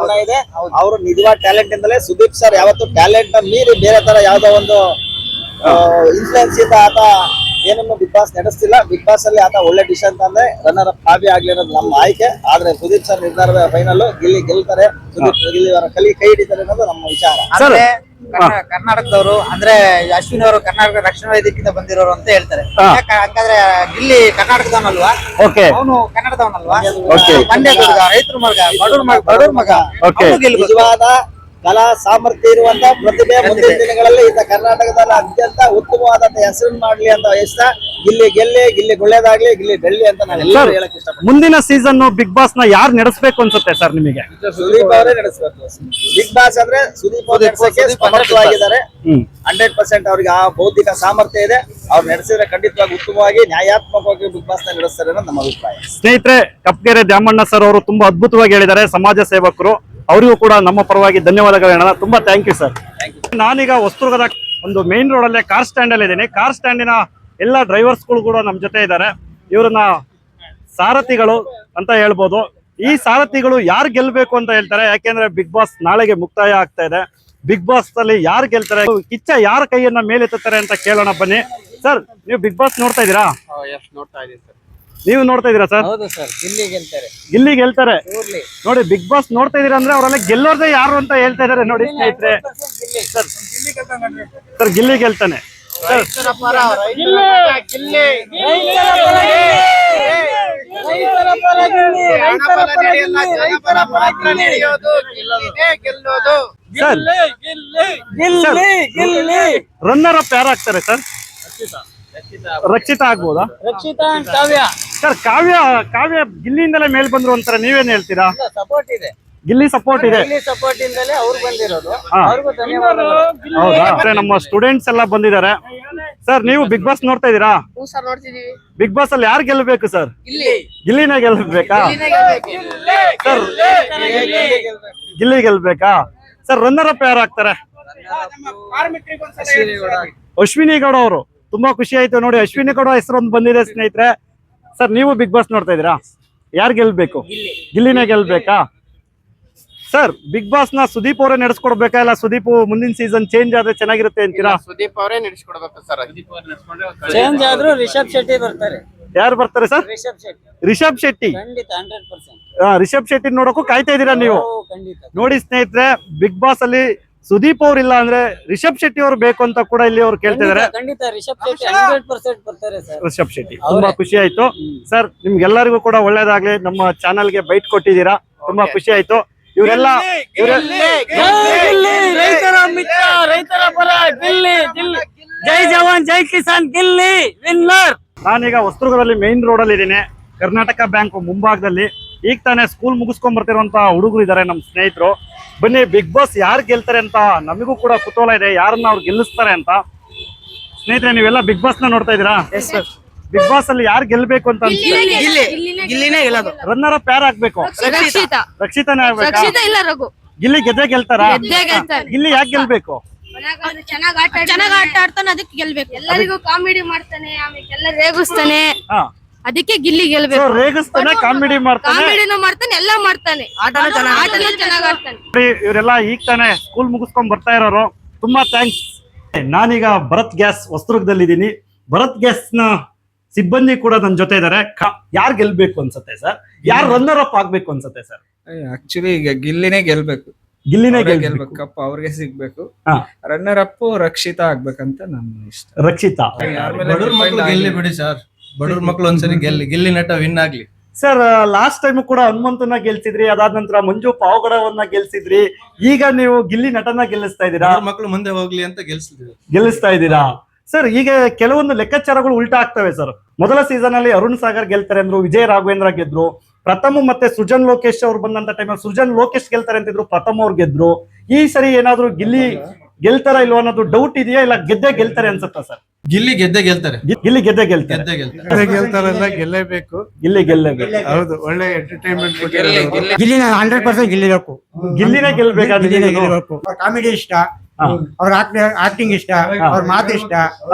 ಗುಣ ಇದೆ. ಅವರು ನಿಜವಾದ ಟ್ಯಾಲೆಂಟ್ ಇಂದಲೇ ಸುದೀಪ್ ಸರ್ ಯಾವತ್ತು ಟ್ಯಾಲೆಂಟ್ ಮೀರಿ ಬೇರೆ ತರ ಯಾವ್ದೋ ಒಂದು ಇನ್ಫ್ಲುಯೆನ್ಸ್ ಇಂದ ಆತ ಏನನ್ನು ಬಿಗ್ ಬಾಸ್ ನಡೆಸ್ತಿಲ್ಲ. ಬಿಗ್ ಬಾಸ್ ಅಲ್ಲಿ ಆತ ಒಳ್ಳೆ ಡಿಶ್ ಅಂತ ಅಂದ್ರೆ ರನ್ನರ್ ಅಪ್ ಕಾವ್ಯ ಆಗ್ಲಿ ಅನ್ನೋದು ನಮ್ಮ ಆಯ್ಕೆ. ಆದ್ರೆ ಸುದೀಪ್ ಸರ್ ನಿರ್ಧಾರದ ಫೈನಲ್ ಗಿಲ್ಲಿ ಗೆಲ್ತಾರೆ, ಸುದೀಪ್ ಗಿಲ್ಲಿ ಅವರ ಕೈ ಹಿಡಿತಾರೆ ಅನ್ನೋದು ನಮ್ಮ ವಿಚಾರ. ಸರ್ ಕರ್ನಾಟಕದವರು ಅಂದ್ರೆ ಅಶ್ವಿನ್ ಅವರು ಕರ್ನಾಟಕ ರಕ್ಷಣಾ ವೇದಿಕೆಯಿಂದ ಬಂದಿರೋರು ಅಂತ ಹೇಳ್ತಾರೆ. ಯಾಕಂದ್ರೆ ಗಿಲ್ಲಿ ಕರ್ನಾಟಕದವನಲ್ವಾ, ಓಕೆ ಅವನು ಕನ್ನಡದವನಲ್ವಾ, Okay. ಮಂಡ್ಯ ಹುಡುಗ, ರೈತರ ಮಗ, ಬಡವ್ರ ಮಗ, Okay. ಅವ್ನು ಗೆಲ್ಬೇಕು. ನಿಜವಾದ ಕಲಾ ಸಾಮರ್ಥ್ಯ ಇರುವಂತ ಪ್ರತಿಭೆ ಮುಂದಿನ ದಿನಗಳಲ್ಲಿ ಈತ ಕರ್ನಾಟಕದಲ್ಲಿ ಅತ್ಯಂತ ಉತ್ತಮವಾದಂತ ಹೆಸರು ಮಾಡ್ಲಿ ಅಂತ ಎಷ್ಟ ಗಿಲ್ಲಿ ಗೆಲ್ಲಿ, ಗಿಲ್ಲಿ ಒಳ್ಳೇದಾಗ್ಲಿ, ಗಿಲ್ಲಿ ಬೆಳ್ಳಿ ಅಂತ ನಾನು ಎಲ್ಲರೂ ಹೇಳಕ್ ಇಷ್ಟಪಡ್ತೀನಿ. ಮುಂದಿನ ಸೀಸನ್ ಬಿಗ್ ಬಾಸ್ ನ ಯಾರು ನಡೆಸಬೇಕು ಅನ್ಸುತ್ತೆ ಸರ್ ನಿಮಗೆ? ಸುದೀಪ್ ಅವರೇ ನಡೆಸಬೇಕು. ಬಿಗ್ ಬಾಸ್ ಅಂದ್ರೆ ಸುದೀಪ್ ಅವರು ನಡೆಸಕ್ಕೆ ಸಮರ್ಥವಾಗಿದ್ದಾರೆ. 100% ಅವ್ರಿಗೆ ಆ ಬೌದ್ಧಿಕ ಸಾಮರ್ಥ್ಯ ಇದೆ. ಅವ್ರು ನಡೆಸಿದ್ರೆ ಖಂಡಿತವಾಗಿ ಉತ್ತಮವಾಗಿ ನ್ಯಾಯಾತ್ಮಕವಾಗಿ ಬಿಗ್ ಬಾಸ್ ನ ನಡೆಸ್ತಾರೆ ಅನ್ನೋದು ನಮ್ಮ ಅಭಿಪ್ರಾಯ. ಸ್ನೇಹಿತರೆ, ಕಪ್ಗೆರೆ ದ್ಯಾಮಣ್ಣ ಸರ್ ಅವರು ತುಂಬಾ ಅದ್ಭುತವಾಗಿ ಹೇಳಿದ್ದಾರೆ. ಸಮಾಜ ಸೇವಕರು, ಅವರಿಗೂ ಕೂಡ ನಮ್ಮ ಪರವಾಗಿ ಧನ್ಯವಾದಗಳು ಹೇಳೋಣ. ತುಂಬಾ ಥ್ಯಾಂಕ್ ಯು ಸರ್. ನಾನೀಗ ಹೊಸದುರ್ಗದ ಒಂದು ಮೇನ್ ರೋಡ್ ಅಲ್ಲೇ ಕಾರ್ ಸ್ಟ್ಯಾಂಡ್ ಅಲ್ಲಿ ಇದ್ದೀನಿ. ಕಾರ್ ಸ್ಟ್ಯಾಂಡಿನ ಎಲ್ಲ ಡ್ರೈವರ್ಸ್ಗಳು ಕೂಡ ನಮ್ಮ ಜೊತೆ ಇದ್ದಾರೆ. ಇವ್ರನ್ನ ಸಾರಥಿಗಳು ಅಂತ ಹೇಳ್ಬೋದು. ಈ ಸಾರಥಿಗಳು ಯಾರು ಗೆಲ್ಬೇಕು ಅಂತ ಹೇಳ್ತಾರೆ, ಯಾಕೆಂದ್ರೆ ಬಿಗ್ ಬಾಸ್ ನಾಳೆಗೆ ಮುಕ್ತಾಯ ಆಗ್ತಾ ಇದೆ. ಬಿಗ್ ಬಾಸ್ ಅಲ್ಲಿ ಯಾರು ಗೆಲ್ತಾರೆ, ಕಿಚ್ಚ ಯಾರ ಕೈಯನ್ನ ಮೇಲೆತ್ತುತ್ತಾರೆ ಅಂತ ಕೇಳೋಣ ಬನ್ನಿ. ಸರ್, ನೀವು ಬಿಗ್ ಬಾಸ್ ನೋಡ್ತಾ ಇದ್ದೀರಾ? ನೀವು ನೋಡ್ತಾ ಇದೀರಾ ಸರ್? ಹೌದು ಸರ್, ಗಿಲ್ಲಿ ಗೆಲ್ತಾರೆ. ಗಿಲ್ಲಿ ಗೆಲ್ತಾರೆ ನೋಡಿ. ಬಿಗ್ ಬಾಸ್ ನೋಡ್ತಾ ಇದೀರಾ ಅಂದ್ರೆ ಅವರೆಲ್ಲ ಗೆಲ್ಲೋರ್ದೇ ಯಾರು ಅಂತ ಹೇಳ್ತಾ ಇದಾರೆ ನೋಡಿ ಸ್ನೇಹಿತರೆ. ಸರ್ ಗಿಲ್ಲಿ ಗೆಲ್ತಾನೆ. ರನ್ನರ್ ಅಪ್ ಯಾರು ಆಗ್ತಾರೆ ಸರ್? ರಕ್ಷಿತಾ ಆಗ್ಬೋದಾ? ಸರ್ ಕಾವ್ಯ ಗಿಲ್ಲಿಯಿಂದಲೇ ಮೇಲ್ ಬಂದ್ರು ಅಂತಾರೆ, ನೀವೇನ್ ಹೇಳ್ತೀರಾ? ಸಪೋರ್ಟ್ ಇದೆ, ಗಿಲ್ಲಿ ಸಪೋರ್ಟ್ ಇದೆ. ಸಪೋರ್ಟ್ ಇಂದಲೇ ಅವ್ರು ಬಂದಿರೋದು. ಹೌದಾ? ನಮ್ಮ ಸ್ಟೂಡೆಂಟ್ಸ್ ಎಲ್ಲ ಬಂದಿದ್ದಾರೆ. ಸರ್, ನೀವು ಬಿಗ್ ಬಾಸ್ ನೋಡ್ತಾ ಇದೀರಾ? ಬಿಗ್ ಬಾಸ್ ಅಲ್ಲಿ ಯಾರು ಗೆಲ್ಬೇಕು ಸರ್? ಗಿಲ್ಲಿನ ಗೆಲ್ಬೇಕಾ ಸರ್? ಗಿಲ್ಲಿ ಗೆಲ್ಬೇಕಾ ಸರ್? ರನ್ನರ್ ಅಪ್ ಯಾರು ಆಗ್ತಾರೆ? ಅಶ್ವಿನಿ ಗೌಡ ಅವರು. ತುಂಬಾ ಖುಷಿ ಆಯ್ತು ನೋಡಿ, ಅಶ್ವಿನಿ ಗೌಡ ಹೆಸರೊಂದು ಬಂದಿದೆ ಸ್ನೇಹಿತರೆ. ಸರ್, ನೀವು ಬಿಗ್ ಬಾಸ್ ನೋಡ್ತಾ ಇದೀರಾ? ಯಾರು ಗೆಲ್ಬೇಕು? ಗಿಲ್ಲಿನೇ ಗೆಲ್ಬೇಕಾ ಸರ್? ಬಿಗ್ ಬಾಸ್ ನ ಸುದೀಪ್ ಅವರೇ ನಡೆಸ್ಕೊಡ್ಬೇಕಾ, ಇಲ್ಲ ಸುದೀಪ್ ಮುಂದಿನ ಸೀಸನ್ ಚೇಂಜ್ ಆದ್ರೆ ಚೆನ್ನಾಗಿರುತ್ತೆ ಅಂತೀರಾ? ಸುದೀಪ್ ಅವರೇ ನಡೆಸ್ಕೊಡ್ಬೇಕು ಸರ್. ಚೇಂಜ್ ಆದ್ರೂ ರಿಷಬ್ ಶೆಟ್ಟಿ ಬರ್ತಾರೆ. ಯಾರು ಬರ್ತಾರೆ ಸರ್? ರಿಷಬ್ ಶೆಟ್ಟಿ. ಖಂಡಿತ 100%. ರಿಷಬ್ ಶೆಟ್ಟಿ ನೋಡಕ್ಕೂ ಕಾಯ್ತಾ ಇದೀರಾ ನೀವು? ಖಂಡಿತ ನೋಡಿ ಸ್ನೇಹಿತರೆ, ಬಿಗ್ ಬಾಸ್ ಅಲ್ಲಿ ಸುದೀಪ್ ಅವ್ರು ಇಲ್ಲ ಅಂದ್ರೆ ರಿಷಬ್ ಶೆಟ್ಟಿ ಅವರು ಬೇಕು ಅಂತ ಕೂಡ ಇಲ್ಲಿ ಅವ್ರು ಕೇಳ್ತಿದಾರೆ. ಖಂಡಿತ ರಿಷಬ್ ಶೆಟ್ಟಿ 100% ಬರ್ತಾರೆ ಸರ್. ರಿಷಬ್ ಶೆಟ್ಟಿ. ತುಂಬಾ ಖುಷಿ ಆಯ್ತು ಸರ್. ನಿಮ್ಗೆಲ್ಲರಿಗೂ ಕೂಡ ಒಳ್ಳೇದಾಗ್ಲಿ. ನಮ್ಮ ಚಾನಲ್ಗೆ ಬೈಟ್ ಕೊಟ್ಟಿದ್ದೀರಾ, ತುಂಬಾ ಖುಷಿ ಆಯ್ತು. ಇವರೆಲ್ಲ ರೈತರ ಮಿತ್ರ, ರೈತರ ಪರ ಗಿಲ್ಲಿ, ಜೈ ಜವಾನ್ ಜೈ ಕಿಸಾನ್, ಗಿಲ್ಲಿ ವಿನ್ನರ್. ನಾನೀಗ ಹೊಸದುರ್ಗದಲ್ಲಿ ಮೇನ್ ರೋಡ್ ಅಲ್ಲಿ ಇದ್ದೀನಿ, ಕರ್ನಾಟಕ ಬ್ಯಾಂಕ್ ಮುಂಭಾಗದಲ್ಲಿ. ಈಗ ತಾನೇ ಸ್ಕೂಲ್ ಮುಗಿಸ್ಕೊಂಡ್ ಬರ್ತಿರುವಂತ ಹುಡುಗರು ಇದಾರೆ, ನಮ್ಮ ಸ್ನೇಹಿತರು. ಬನ್ನಿ, ಬಿಗ್ ಬಾಸ್ ಯಾರು ಗೆಲ್ತಾರೆ ಅಂತ ನಮಗೂ ಕೂಡ ಕುತೂಹಲ ಇದೆ, ಯಾರನ್ನ ಅವ್ರು ಗೆಲ್ಲಿಸ್ತಾರೆ ಅಂತ. ಸ್ನೇಹಿತರೆ, ನೀವೆಲ್ಲ ಬಿಗ್ ಬಾಸ್ ನ ನೋಡ್ತಾ ಇದೀರಾ? ಬಿಗ್ ಬಾಸ್ ಅಲ್ಲಿ ಯಾರು ಗೆಲ್ಬೇಕು ಅಂತ ರನ್ನರ್ ಅಪ್ ಯಾರು ಆಗ್ಬೇಕು? ರಕ್ಷಿತಾನೇ ಆಗ್ಬೇಕಾ? ಗಿಲ್ಲಿ ಗೆದ್ದೆ ಗೆಲ್ತಾರ? ಗಿಲ್ಲಿ ಯಾಕೆ ಗೆಲ್ಬೇಕು? ಚೆನ್ನಾಗ್ ಆಟ ಆಡ್ತಾನೆ, ಅದಕ್ಕೆ ಗೆಲ್ಬೇಕು. ಎಲ್ಲರಿಗೂ ಕಾಮಿಡಿ ಮಾಡ್ತಾನೆ, ಆಮೇಲೆ ಎಲ್ಲ ರೇಗಿಸ್ತಾನೆ, ಅದಕ್ಕೆ ಗಿಲ್ಲಿ ಗೆಲ್ಬೇಕು. ರೇಗಿಸ್ತಾನೆ, ಕಾಮಿಡಿ ಮಾಡ್ತಾನೆ, ಕಾಮಿಡಿನೂ ಮಾಡ್ತಾನೆ, ಎಲ್ಲ ಮಾಡ್ತಾನೆ, ಆಟನೂ ಚೆನ್ನಾಗ್ ಆಡ್ತಾನೆ. ಇವರೆಲ್ಲ ಈಗ ತಾನೇ ಸ್ಕೂಲ್ ಮುಗಿಸ್ಕೊಂಡ್ ಬರ್ತಾ ಇರೋರು. ತುಂಬಾ ಥ್ಯಾಂಕ್ಸ್. ನಾನೀಗ ಭರತ್ ಗ್ಯಾಸ್ ಹೊಸದುರ್ಗದಲ್ಲಿ ಇದ್ದೀನಿ. ಭರತ್ ಗ್ಯಾಸ್ ನ ಸಿಬ್ಬಂದಿ ಕೂಡ ನನ್ನ ಜೊತೆ ಇದಾರೆ. ಯಾರು ಗೆಲ್ಬೇಕು ಅನ್ಸುತ್ತೆ ಸರ್? ಯಾರು ರನ್ನರ್ ಅಪ್ ಆಗ್ಬೇಕು ಅನ್ಸುತ್ತೆ ಸರ್? ಆಕ್ಚುಲಿ ಈಗ ಗಿಲ್ಲಿನೇ ಗೆಲ್ಬೇಕು. ಗಿಲ್ಲಿನೇ ಗೆಲ್ಬೇಕು, ಕಪ್ ಅವ್ರಿಗೆ ಸಿಗ್ಬೇಕು. ರನ್ನರ್ ಅಪ್ ರಕ್ಷಿತಾ ಆಗ್ಬೇಕಂತ ನನ್ನ ಇಷ್ಟ. ರಕ್ಷಿತಾ. ಬಡವ್ರ ಮಕ್ಳು ಗೆಲ್ಲಿ ಬಿಡಿ ಸರ್, ಬಡವ್ರ ಮಕ್ಳು ಒಂದ್ಸರಿ ಗಿಲ್ಲಿ ನಟ ವಿನ್ ಆಗ್ಲಿ ಸರ್. ಲಾಸ್ಟ್ ಟೈಮ್ ಕೂಡ ಹನುಮಂತನ ಗೆಲ್ಸಿದ್ರಿ, ಅದಾದ ನಂತರ ಮಂಜು ಪಾವಗಡವನ್ನ ಗೆಲ್ಸಿದ್ರಿ. ಈಗ ನೀವು ಗಿಲ್ಲಿ ನಟನ ಗೆಲ್ಲಿಸ್ತಾ ಇದ್ದೀರಾ. ಮಕ್ಳು ಮುಂದೆ ಹೋಗ್ಲಿ ಅಂತ ಗೆಲ್ಲಿಸ್ತಾ ಇದ್ದೀರಾ ಸರ್. ಈಗ ಕೆಲವೊಂದು ಲೆಕ್ಕಾಚಾರಗಳು ಉಲ್ಟಾ ಆಗ್ತವೆ ಸರ್. ಮೊದಲ ಸೀಸನ್ ಅಲ್ಲಿ ಅರುಣ್ ಸಾಗರ್ ಗೆಲ್ತಾರೆ ಅಂದ್ರು, ವಿಜಯ್ ರಾಘವೇಂದ್ರ ಗೆದ್ರು. ಪ್ರಥಮ ಮತ್ತೆ ಸೃಜನ್ ಲೋಕೇಶ್ ಅವ್ರು ಬಂದಂತ ಟೈಮ್ ಸೃಜನ್ ಲೋಕೇಶ್ ಗೆಲ್ತಾರೆ ಅಂತಿದ್ರು, ಪ್ರಥಮ ಅವ್ರು ಗೆದ್ರು. ಈ ಸರಿ ಏನಾದ್ರು ಗಿಲ್ಲಿ ಗೆಲ್ತಾರ ಇಲ್ವಾ ಅನ್ನೋದು ಡೌಟ್ ಇದೆಯಾ, ಇಲ್ಲ ಗೆದ್ದೆ ಗೆಲ್ತಾರೆ ಅನ್ಸುತ್ತಾ ಸರ್? ಗಿಲ್ಲಿ ಗೆದ್ದೆ ಗೆಲ್ತಾರೆ. ಗಿಲ್ಲಿ ಗೆದ್ದೆ ಗೆಲ್ತಾರೆ. ಗೆಲ್ತಾರಲ್ಲ, ಗೆಲ್ಲೇಬೇಕು. ಗಿಲ್ಲಿ ಗೆಲ್ಲೇಬೇಕು. ಹೌದು, ಒಳ್ಳೆ ಎಂಟರ್ಟೈನ್ಮೆಂಟ್. ಗಿಲ್ಲಿನ 100% ಗೆಲ್ಲಿಬೇಕು. ಗಿಲ್ಲಿನೇ ಗೆಲ್ಬೇಕು. ಕಾಮಿಡಿ ಇಷ್ಟ, ಅವ್ರ ಆಕ್ಟಿಂಗ್ ಇಷ್ಟ, ಅವ್ರ ಮಾತು ಇಷ್ಟ,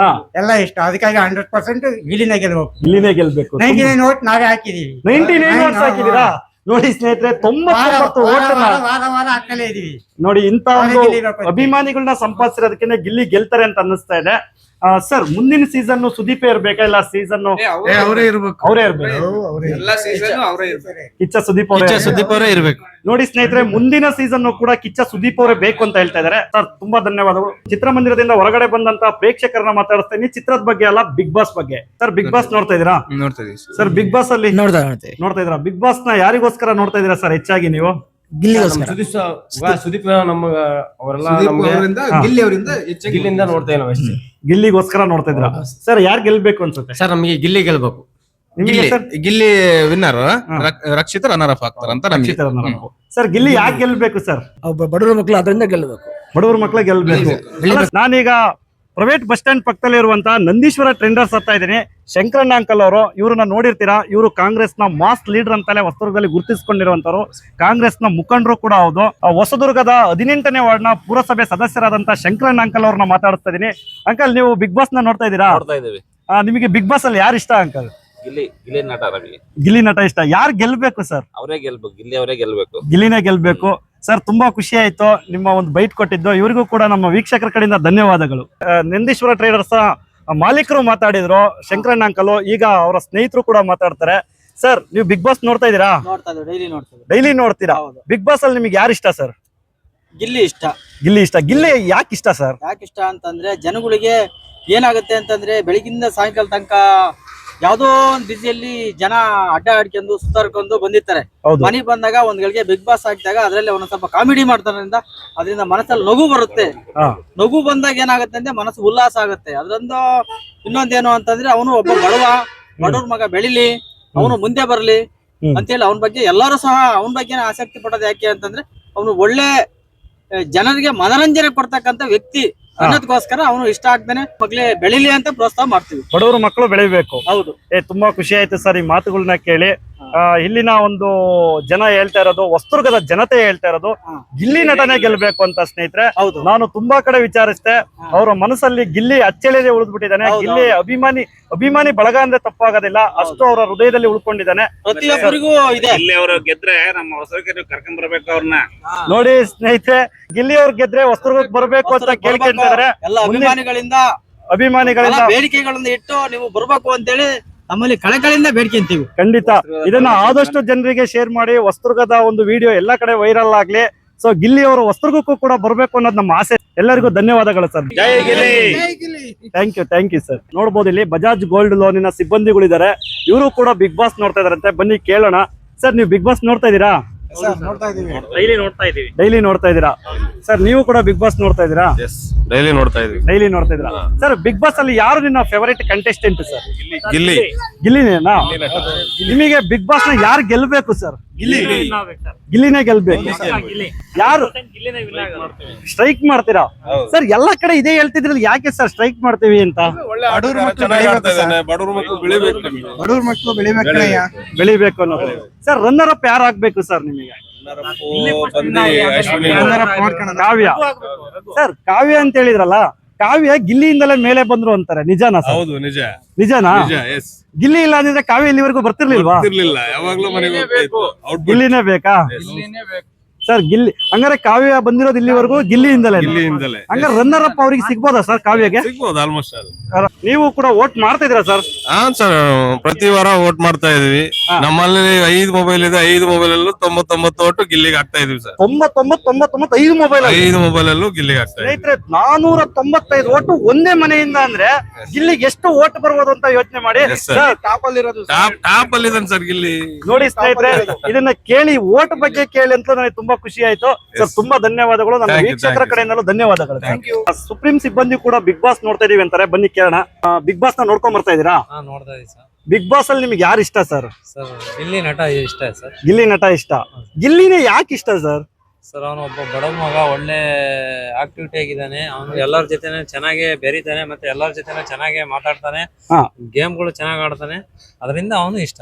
ಎಲ್ಲ ಇಷ್ಟ. ಅದಕ್ಕಾಗಿ 100% ಗಿಲ್ಲಿನೇ ಗೆಲ್ಬೇಕು. ಗಿಲ್ಲಿನೇ ಗೆಲ್ಬೇಕು. 99 ವೋಟ್ ನಾವೇ ಹಾಕಿದೀವಿ. 99 ವೋಟ್ಸ್ ಹಾಕಿದೀರಾ? ನೋಡಿ ಸ್ನೇಹಿತರೆ, ವಾರ 99 ವಾರ ಓಟನ್ನ ವಾರ ವಾರ ವಾರ ಹಾಕ್ತಲೇ ಇದೀವಿ. ನೋಡಿ, ಇಂತ ಒಂದು ಅವರೇ ಗೆಲ್ಲಿಬೇಕು ಅಂತ. ಅಭಿಮಾನಿಗಳನ್ನ ಸಂಪಾದಿಸಿರೋದಕ್ಕೆ ಗಿಲ್ಲಿ ಗೆಲ್ತಾರೆ ಅಂತ ಅನ್ನಿಸ್ತಾ ಇದೆ. ಸರ್, ಮುಂದಿನ ಸೀಸನ್ ಸುದೀಪ್ ಇರ್ಬೇಕಾ ಇಲ್ಲ ಸೀಸನ್ ಅವರೇ ಇರ್ಬೇಕು. ಅವರೇ ಇರ್ಬೇಕು? ಎಲ್ಲ ಸೀಸನ್ ಅವರೇ ಇರ್ತಾರೆ. ಕಿಚ್ಚ ಸುದೀಪ್ ಅವರೇ ಇರ್ಬೇಕು. ನೋಡಿ ಸ್ನೇಹಿತರೆ, ಮುಂದಿನ ಸೀಸನ್ ಕೂಡ ಕಿಚ್ಚ ಸುದೀಪ್ ಅವರೇ ಬೇಕು ಅಂತ ಹೇಳ್ತಾ ಇದಾರೆ. ಸರ್, ತುಂಬಾ ಧನ್ಯವಾದಗಳು. ಚಿತ್ರಮಂದಿರದಿಂದ ಹೊರಗಡೆ ಬಂದಂತ ಪ್ರೇಕ್ಷಕರನ್ನ ಮಾತಾಡಿಸ್ತೀನಿ, ಚಿತ್ರದ ಬಗ್ಗೆ ಅಲ್ಲ, ಬಿಗ್ ಬಾಸ್ ಬಗ್ಗೆ. ಸರ್, ಬಿಗ್ ಬಾಸ್ ನೋಡ್ತಾ ಇದೀರಾ? ನೋಡ್ತಾ ಇದೀವಿ ಸರ್, ಬಿಗ್ ಬಾಸ್ ಅಲ್ಲಿ ನೋಡ್ತಾ ಇದೀರಾ? ಬಿಗ್ ಬಾಸ್ ನ ಯಾರಿಗೋಸ್ಕರ ನೋಡ್ತಾ ಇದೀರಾ ಸರ್ ಹೆಚ್ಚಾಗಿ ನೀವು? ಸುದೀಪ್ ನಮ್ಮ ಅವರೆಲ್ಲ ಗಿಲ್ಲಿ ಅವರಿಂದ ಗಿಲ್ಲಿಂದ ನೋಡ್ತಾ ಇದ್ದೀವಿ ಅಷ್ಟೇ. ಗಿಲ್ಲಿಗೋಸ್ಕರ ನೋಡ್ತಾ ಇದ್ದೀರಾ? ಸರ್, ಯಾರು ಗೆಲ್ಬೇಕು ಅನ್ಸುತ್ತೆ? ಸರ್, ನಮಗೆ ಗಿಲ್ಲಿ ಗೆಲ್ಬೇಕು. ನಿಮಗೆ ಸರ್? ಗಿಲ್ಲಿ ವಿನ್ನರ್, ರಕ್ಷಿತ ರನ್ನರ್ ಅಪ್ ಆಗ್ತಾರ ಅಂತ ನಮಗೆ. ಸರ್, ಗಿಲ್ಲಿ ಯಾಕೆ ಗೆಲ್ಬೇಕು ಸರ್? ಬಡವರ ಮಕ್ಕಳು ಅದರಿಂದ ಗೆಲ್ಲಬೇಕು. ಬಡವರ ಮಕ್ಕಳ ಗೆಲ್ಬೇಕು. ನಾನೀಗ ಪ್ರೈವೇಟ್ ಬಸ್ ಸ್ಟ್ಯಾಂಡ್ ಪಕ್ಕದಲ್ಲಿ ಇರುವಂತಹ ನಂದೀಶ್ವರ ಟ್ರೆಂಡರ್ಸ್ ಹತ್ತಾ ಇದ್ದೀನಿ. ಶಂಕರಣ್ಣ ಅಂಕಲ್ ಅವರು, ಇವ್ರನ್ನ ನೋಡಿರ್ತೀರಾ. ಇವರು ಕಾಂಗ್ರೆಸ್ ನ ಮಾಸ್ ಲೀಡರ್ ಅಂತಲೇ ಹೊಸದುರ್ಗದಲ್ಲಿ ಗುರುತಿಸಿಕೊಂಡಿರುವಂತವ್ರು, ಕಾಂಗ್ರೆಸ್ ನ ಮುಖಂಡರು ಕೂಡ ಹೌದು. ಹೊಸದುರ್ಗದ 18ನೇ ವಾರ್ಡ್ನ ಪುರಸಭೆ ಸದಸ್ಯರಾದಂತಹ ಶಂಕರಣ್ಣ ಅಂಕಲ್ ಅವ್ರನ್ನ ಮಾತಾಡ್ತಾ ಇದೀನಿ. ಅಂಕಲ್, ನೀವು ಬಿಗ್ ಬಾಸ್ ನ ನೋಡ್ತಾ ಇದ್ದೀರಾ? ನಿಮಗೆ ಬಿಗ್ ಬಾಸ್ ಅಲ್ಲಿ ಯಾರು ಇಷ್ಟ ಅಂಕಲ್? ಗಿಲ್ಲಿ ನಟ ಗಿಲ್ಲಿ ನಟ ಇಷ್ಟ. ಯಾರು ಗೆಲ್ಬೇಕು ಸರ್? ಅವರೇ ಗೆಲ್ಬೇಕು, ಗಿಲ್ಲಿ ಅವರೇ ಗೆಲ್ಬೇಕು. ಗಿಲ್ಲಿನೇ ಗೆಲ್ಬೇಕು. ಸರ್, ತುಂಬಾ ಖುಷಿ ಆಯ್ತು ನಿಮ್ಮ ಒಂದು ಬೈಟ್ ಕೊಟ್ಟಿದ್ದು. ಇವರಿಗೂ ಕೂಡ ನಮ್ಮ ವೀಕ್ಷಕರ ಕಡೆಯಿಂದ ಧನ್ಯವಾದಗಳು. ನಂದೀಶ್ವರ ಟ್ರೇಡರ್ಸ್ ಮಾಲೀಕರು ಮಾತಾಡಿದ್ರು, ಶಂಕರಣ್ಣ ಅಂಕಲ್. ಈಗ ಅವರ ಸ್ನೇಹಿತರು ಕೂಡ ಮಾತಾಡ್ತಾರೆ. ಸರ್, ನೀವು ಬಿಗ್ ಬಾಸ್ ನೋಡ್ತಾ ಇದೀರಾ? ಡೈಲಿ ನೋಡ್ತೀರಾ? ಬಿಗ್ ಬಾಸ್ ಅಲ್ಲಿ ನಿಮಗೆ ಯಾರು ಇಷ್ಟ ಸರ್? ಗಿಲ್ಲಿ ಇಷ್ಟ. ಗಿಲ್ಲಿ ಯಾಕೆ ಇಷ್ಟ ಸರ್? ಯಾಕೆ ಇಷ್ಟ ಅಂತಂದ್ರೆ, ಜನಗಳಿಗೆ ಏನಾಗುತ್ತೆ ಅಂತಂದ್ರೆ, ಬೆಳಿಗ್ಗಿಂದ ಸಾಯಂಕಾಲ ತನಕ ಯಾವ್ದೋ ಒಂದು ಬಿಸಿಯಲ್ಲಿ ಜನ ಅಡ್ಡ ಆಡ್ಕೊಂಡು ಸುತ್ತಾಡ್ಕೊಂಡು ಬಂದಿರ್ತಾರೆ. ಮನೆಗೆ ಬಂದಾಗ ಒಂದ್ ಗಳಿಗೆ ಬಿಗ್ ಬಾಸ್ ಹಾಕಿದಾಗ ಅದ್ರಲ್ಲಿ ಒಂದ್ ಸ್ವಲ್ಪ ಕಾಮಿಡಿ ಮಾಡ್ತಾರಿಂದ ಅದರಿಂದ ಮನಸ್ಸಲ್ಲಿ ನಗು ಬರುತ್ತೆ. ನಗು ಬಂದಾಗ ಏನಾಗುತ್ತೆ ಅಂದ್ರೆ ಮನಸ್ಸು ಉಲ್ಲಾಸ ಆಗುತ್ತೆ. ಅದ್ರೊಂದು ಇನ್ನೊಂದೇನು ಅಂತಂದ್ರೆ, ಅವನು ಒಬ್ಬ ಬಡವ್ರ ಮಗ ಬೆಳಿಲಿ, ಅವನು ಮುಂದೆ ಬರ್ಲಿ ಅಂತೇಳಿ ಅವನ ಬಗ್ಗೆ ಎಲ್ಲರೂ ಸಹ ಅವನ ಬಗ್ಗೆ ಆಸಕ್ತಿ ಪಡೋದು. ಯಾಕೆ ಅಂತಂದ್ರೆ, ಅವನು ಒಳ್ಳೆ ಜನರಿಗೆ ಮನರಂಜನೆ ಕೊಡ್ತಕ್ಕಂತ ವ್ಯಕ್ತಿ ಅನ್ನೋದಕ್ಕೋಸ್ಕರ ಅವನು ಇಷ್ಟ ಆಗ್ತಾನೆ. ಮಕ್ಳೇ ಬೆಳಿಲಿ ಅಂತ ಪ್ರೋತ್ಸಾಹ ಮಾಡ್ತೀವಿ. ಬಡವರು ಮಕ್ಕಳು ಬೆಳಿಬೇಕು. ಹೌದು. ತುಂಬಾ ಖುಷಿ ಆಯ್ತು ಸರ್ ಈ ಮಾತುಗಳನ್ನ ಕೇಳಿ. ಇಲ್ಲಿನ ಒಂದು ಜನ ಹೇಳ್ತಾ ಇರೋದು, ಹೊಸದುರ್ಗದ ಜನತೆ ಹೇಳ್ತಾ ಇರೋದು, ಗಿಲ್ಲಿ ನಟನೆ ಗೆಲ್ಬೇಕು ಅಂತ ಸ್ನೇಹಿತರೆ. ನಾನು ತುಂಬಾ ಕಡೆ ವಿಚಾರಿಸಿದೆ, ಅವರ ಮನಸ್ಸಲ್ಲಿ ಗಿಲ್ಲಿ ಅಚ್ಚಳಿಯದೆ ಉಳಿದ್ಬಿಟ್ಟಿದ್ದಾನೆ. ಗಿಲ್ಲಿ ಅಭಿಮಾನಿ ಬಳಗ ಅಂದ್ರೆ ತಪ್ಪಾಗೋದಿಲ್ಲ, ಅಷ್ಟು ಅವರ ಹೃದಯದಲ್ಲಿ ಉಳ್ಕೊಂಡಿದ್ದಾನೆ. ಪ್ರತಿಯೊಬ್ಬರಿಗೂ ಇದೆ. ಇಲ್ಲಿ ಅವರು ಗೆದ್ರೆ ನಮ್ಮ ಹೊಸರಿಗೆ ಕರ್ಕೊಂಡ್ ಬರ್ಬೇಕು ಅವ್ರನ್ನ. ನೋಡಿ ಸ್ನೇಹಿತರೆ, ಗಿಲ್ಲಿ ಅವ್ರು ಗೆದ್ರೆ ಹೊಸದುರ್ಗಕ್ಕೆ ಬರ್ಬೇಕು ಅಂತ ಕೇಳ್ಕೊಂಡಿದ್ದಾರೆ. ಎಲ್ಲ ಅಭಿಮಾನಿಗಳಿಂದ ಬೇಡಿಕೆಗಳನ್ನ ಇಟ್ಟು ನೀವು ಬರ್ಬೇಕು ಅಂತೇಳಿ ನಮ್ಮಲ್ಲಿ ಕಳಕಳಿಯಿಂದ ಬೇಡ್ಕೊಂತೀವಿ. ಖಂಡಿತ ಇದನ್ನ ಆದಷ್ಟು ಜನರಿಗೆ ಶೇರ್ ಮಾಡಿ, ಹೊಸದುರ್ಗದ ಒಂದು ವಿಡಿಯೋ ಎಲ್ಲಾ ಕಡೆ ವೈರಲ್ ಆಗ್ಲಿ. ಸೊ, ಗಿಲ್ಲಿ ಅವರು ಹೊಸದುರ್ಗಕ್ಕೂ ಕೂಡ ಬರ್ಬೇಕು ಅನ್ನೋದು ನಮ್ಮ ಆಸೆ. ಎಲ್ಲರಿಗೂ ಧನ್ಯವಾದಗಳು ಸರ್. Thank you sir. ನೋಡ್ಬೋದು, ಇಲ್ಲಿ ಬಜಾಜ್ ಗೋಲ್ಡ್ ಲೋನಿನ ಸಿಬ್ಬಂದಿಗಳಿದ್ದಾರೆ. ಇವರು ಕೂಡ ಬಿಗ್ ಬಾಸ್ ನೋಡ್ತಾ ಇದಾರಂತೆ. ಬನ್ನಿ ಕೇಳೋಣ. ಸರ್, ನೀವು ಬಿಗ್ ಬಾಸ್ ನೋಡ್ತಾ ಇದ್ದೀರಾ? ಡೈಲಿ ನೋಡ್ತಾ ಇದ್ದೀರಾ? ಸರ್, ನೀವು ಕೂಡ ಬಿಗ್ ಬಾಸ್ ನೋಡ್ತಾ ಇದ್ದೀರಾ? ಡೈಲಿ ನೋಡ್ತಾ ಇದ್ದೀರಾ? ಸರ್, ಬಿಗ್ ಬಾಸ್ ಅಲ್ಲಿ ಯಾರು ನಿನ್ನ ಫೇವರೇಟ್ ಕಂಟೆಸ್ಟೆಂಟ್ ಸರ್? ಗಿಲ್ಲಿನೇನಾ? ನಿಮಗೆ ಬಿಗ್ ಬಾಸ್ ನ ಯಾರು ಗೆಲ್ಬೇಕು ಸರ್? ಗಿಲ್ಲಿನೇ ಗೆಲ್ಬೇಕು. ಯಾರು ಸ್ಟ್ರೈಕ್ ಮಾಡ್ತೀರಾ ಸರ್? ಎಲ್ಲಾ ಕಡೆ ಇದೇ ಹೇಳ್ತಿದ್ರಲ್ಲ, ಯಾಕೆ ಸರ್ ಸ್ಟ್ರೈಕ್ ಮಾಡ್ತೀವಿ ಅಂತ? ಬಡವ್ರ ಮಕ್ಕಳು ಬೆಳಿಬೇಕು ಅನ್ನೋದು. ಸರ್, ರನ್ನರ್ ಅಪ್ ಯಾರು ಆಗ್ಬೇಕು ಸರ್ ನಿಮಗೆ? ಕಾವ್ಯ. ಸರ್, ಕಾವ್ಯ ಅಂತ ಹೇಳಿದ್ರಲ್ಲ, ಕಾವ್ಯ ಗಿಲ್ಲಿಯಿಂದಲೇ ಮೇಲೆ ಬಂದ್ರು ಅಂತಾರೆ, ನಿಜಾನಾ ಸರ್? ಹೌದು, ನಿಜಾನಾ? ಗಿಲ್ಲಿ ಇಲ್ಲ ಅಂದ್ರೆ ಕಾವ್ಯ ಇಲ್ಲಿವರೆಗೂ ಬರ್ತಿರ್ಲಿಲ್ವಾ? ಯಾವಾಗ್ಲೂ ಮನೆಗೆ ಗಿಲ್ಲಿನೇ ಬೇಕಾ ಸರ್? ಗಿಲ್ಲಿ ಹಂಗಾರೆ ಕಾವ್ಯ ಬಂದಿರೋದು ಇಲ್ಲಿವರೆಗೂ ಗಿಲ್ಲಿಯಿಂದಲೇ. ಹಂಗಾರೆ ರನ್ನರ್ ಅಪ್ ಅವ್ರಿಗೆ ಸಿಗ್ಬೋದಾ ಸರ್? ಕಾವ್ಯಗೆ ಸಿಗ್ಬೋದು ಆಲ್ಮೋಸ್ಟ್. ನೀವು ಕೂಡ ವೋಟ್ ಮಾಡ್ತಾ ಇದೀರಾ ಸರ್? ಸರ್, ಪ್ರತಿ ವಾರ ವೋಟ್ ಮಾಡ್ತಾ ಇದೀವಿ. ನಮ್ಮಲ್ಲಿ 5 ಮೊಬೈಲ್ ಇದೆ. 5 ಮೊಬೈಲ್ ಅಲ್ಲೂ 99 ಓಟು ಗಿಲ್ಲಿಗೆ ಹಾಕ್ತಾ ಇದೀವಿ ಸರ್. 99 ಮೊಬೈಲ್ 5 ಮೊಬೈಲ್ ಅಲ್ಲೂ ಗಿಲ್ಲಿಗೆ ಹಾಕ್ತಾ ಇದೀವಿ. ಸ್ನೇಹಿತರೆ, 495 ಓಟು ಒಂದೇ ಮನೆಯಿಂದ ಅಂದ್ರೆ ಗಿಲ್ಲಿಗೆ ಎಷ್ಟು ಓಟ್ ಬರ್ಬೋದು ಅಂತ ಯೋಚನೆ ಮಾಡಿ. ಟಾಪ್ ಅಲ್ಲಿ ಇದ್ದಾನೆ ಸರ್ ಗಿಲ್ಲಿ. ನೋಡಿ ಸ್ನೇಹಿತರೆ, ಇದನ್ನ ಕೇಳಿ, ಓಟ್ ಬಗ್ಗೆ ಕೇಳಿ ಅಂತ ನನಗೆ ತುಂಬಾ ಖುಷಿ ಆಯ್ತು ಸರ್. ತುಂಬಾ ಧನ್ಯವಾದಗಳು. ನನ್ನ ವೀಕ್ಷಕರ ಕಡೆಯಿಂದಲೂ ಧನ್ಯವಾದಗಳು. ಸುಪ್ರೀಂ ಸಿಬ್ಬಂದಿ ಕೂಡ ಬಿಗ್ ಬಾಸ್ ನೋಡ್ತಾ ಇದೀವಿ ಅಂತಾರೆ. ಬನ್ನಿ ಕೇಳೋಣ. ಬಿಗ್ ಬಾಸ್ ನ ನೋಡ್ಕೊಂಡ್ ಬರ್ತಾ ಇದೀರಾ? ನೋಡ್ತಾ ಇದೀವಿ ಸರ್. ಬಿಗ್ ಬಾಸ್ ಅಲ್ಲಿ ನಿಮ್ಗೆ ಯಾರು ಇಷ್ಟ ಸರ್? ಗಿಲ್ಲಿ ನಟ ಇಷ್ಟ ಸರ್. ಗಿಲ್ಲಿ ನಟ ಇಷ್ಟ. ಗಿಲ್ಲಿನೇ ಯಾಕೆ ಇಷ್ಟ ಸರ್? ಸರ್, ಅವನು ಒಬ್ಬ ಬಡವ ಮಗ, ಒಳ್ಳೆ ಆಕ್ಟಿವಿಟಿ ಆಗಿದ್ದಾನೆ. ಅವನು ಎಲ್ಲರ ಜೊತೆನೆ ಚೆನ್ನಾಗಿ ಬೆರೀತಾನೆ, ಮತ್ತೆ ಎಲ್ಲರ ಜೊತೆನೆ ಚೆನ್ನಾಗಿ ಮಾತಾಡ್ತಾನೆ, ಗೇಮ್ಗಳು ಚೆನ್ನಾಗಿ ಆಡ್ತಾನೆ. ಅದರಿಂದ ಅವನು ಇಷ್ಟ.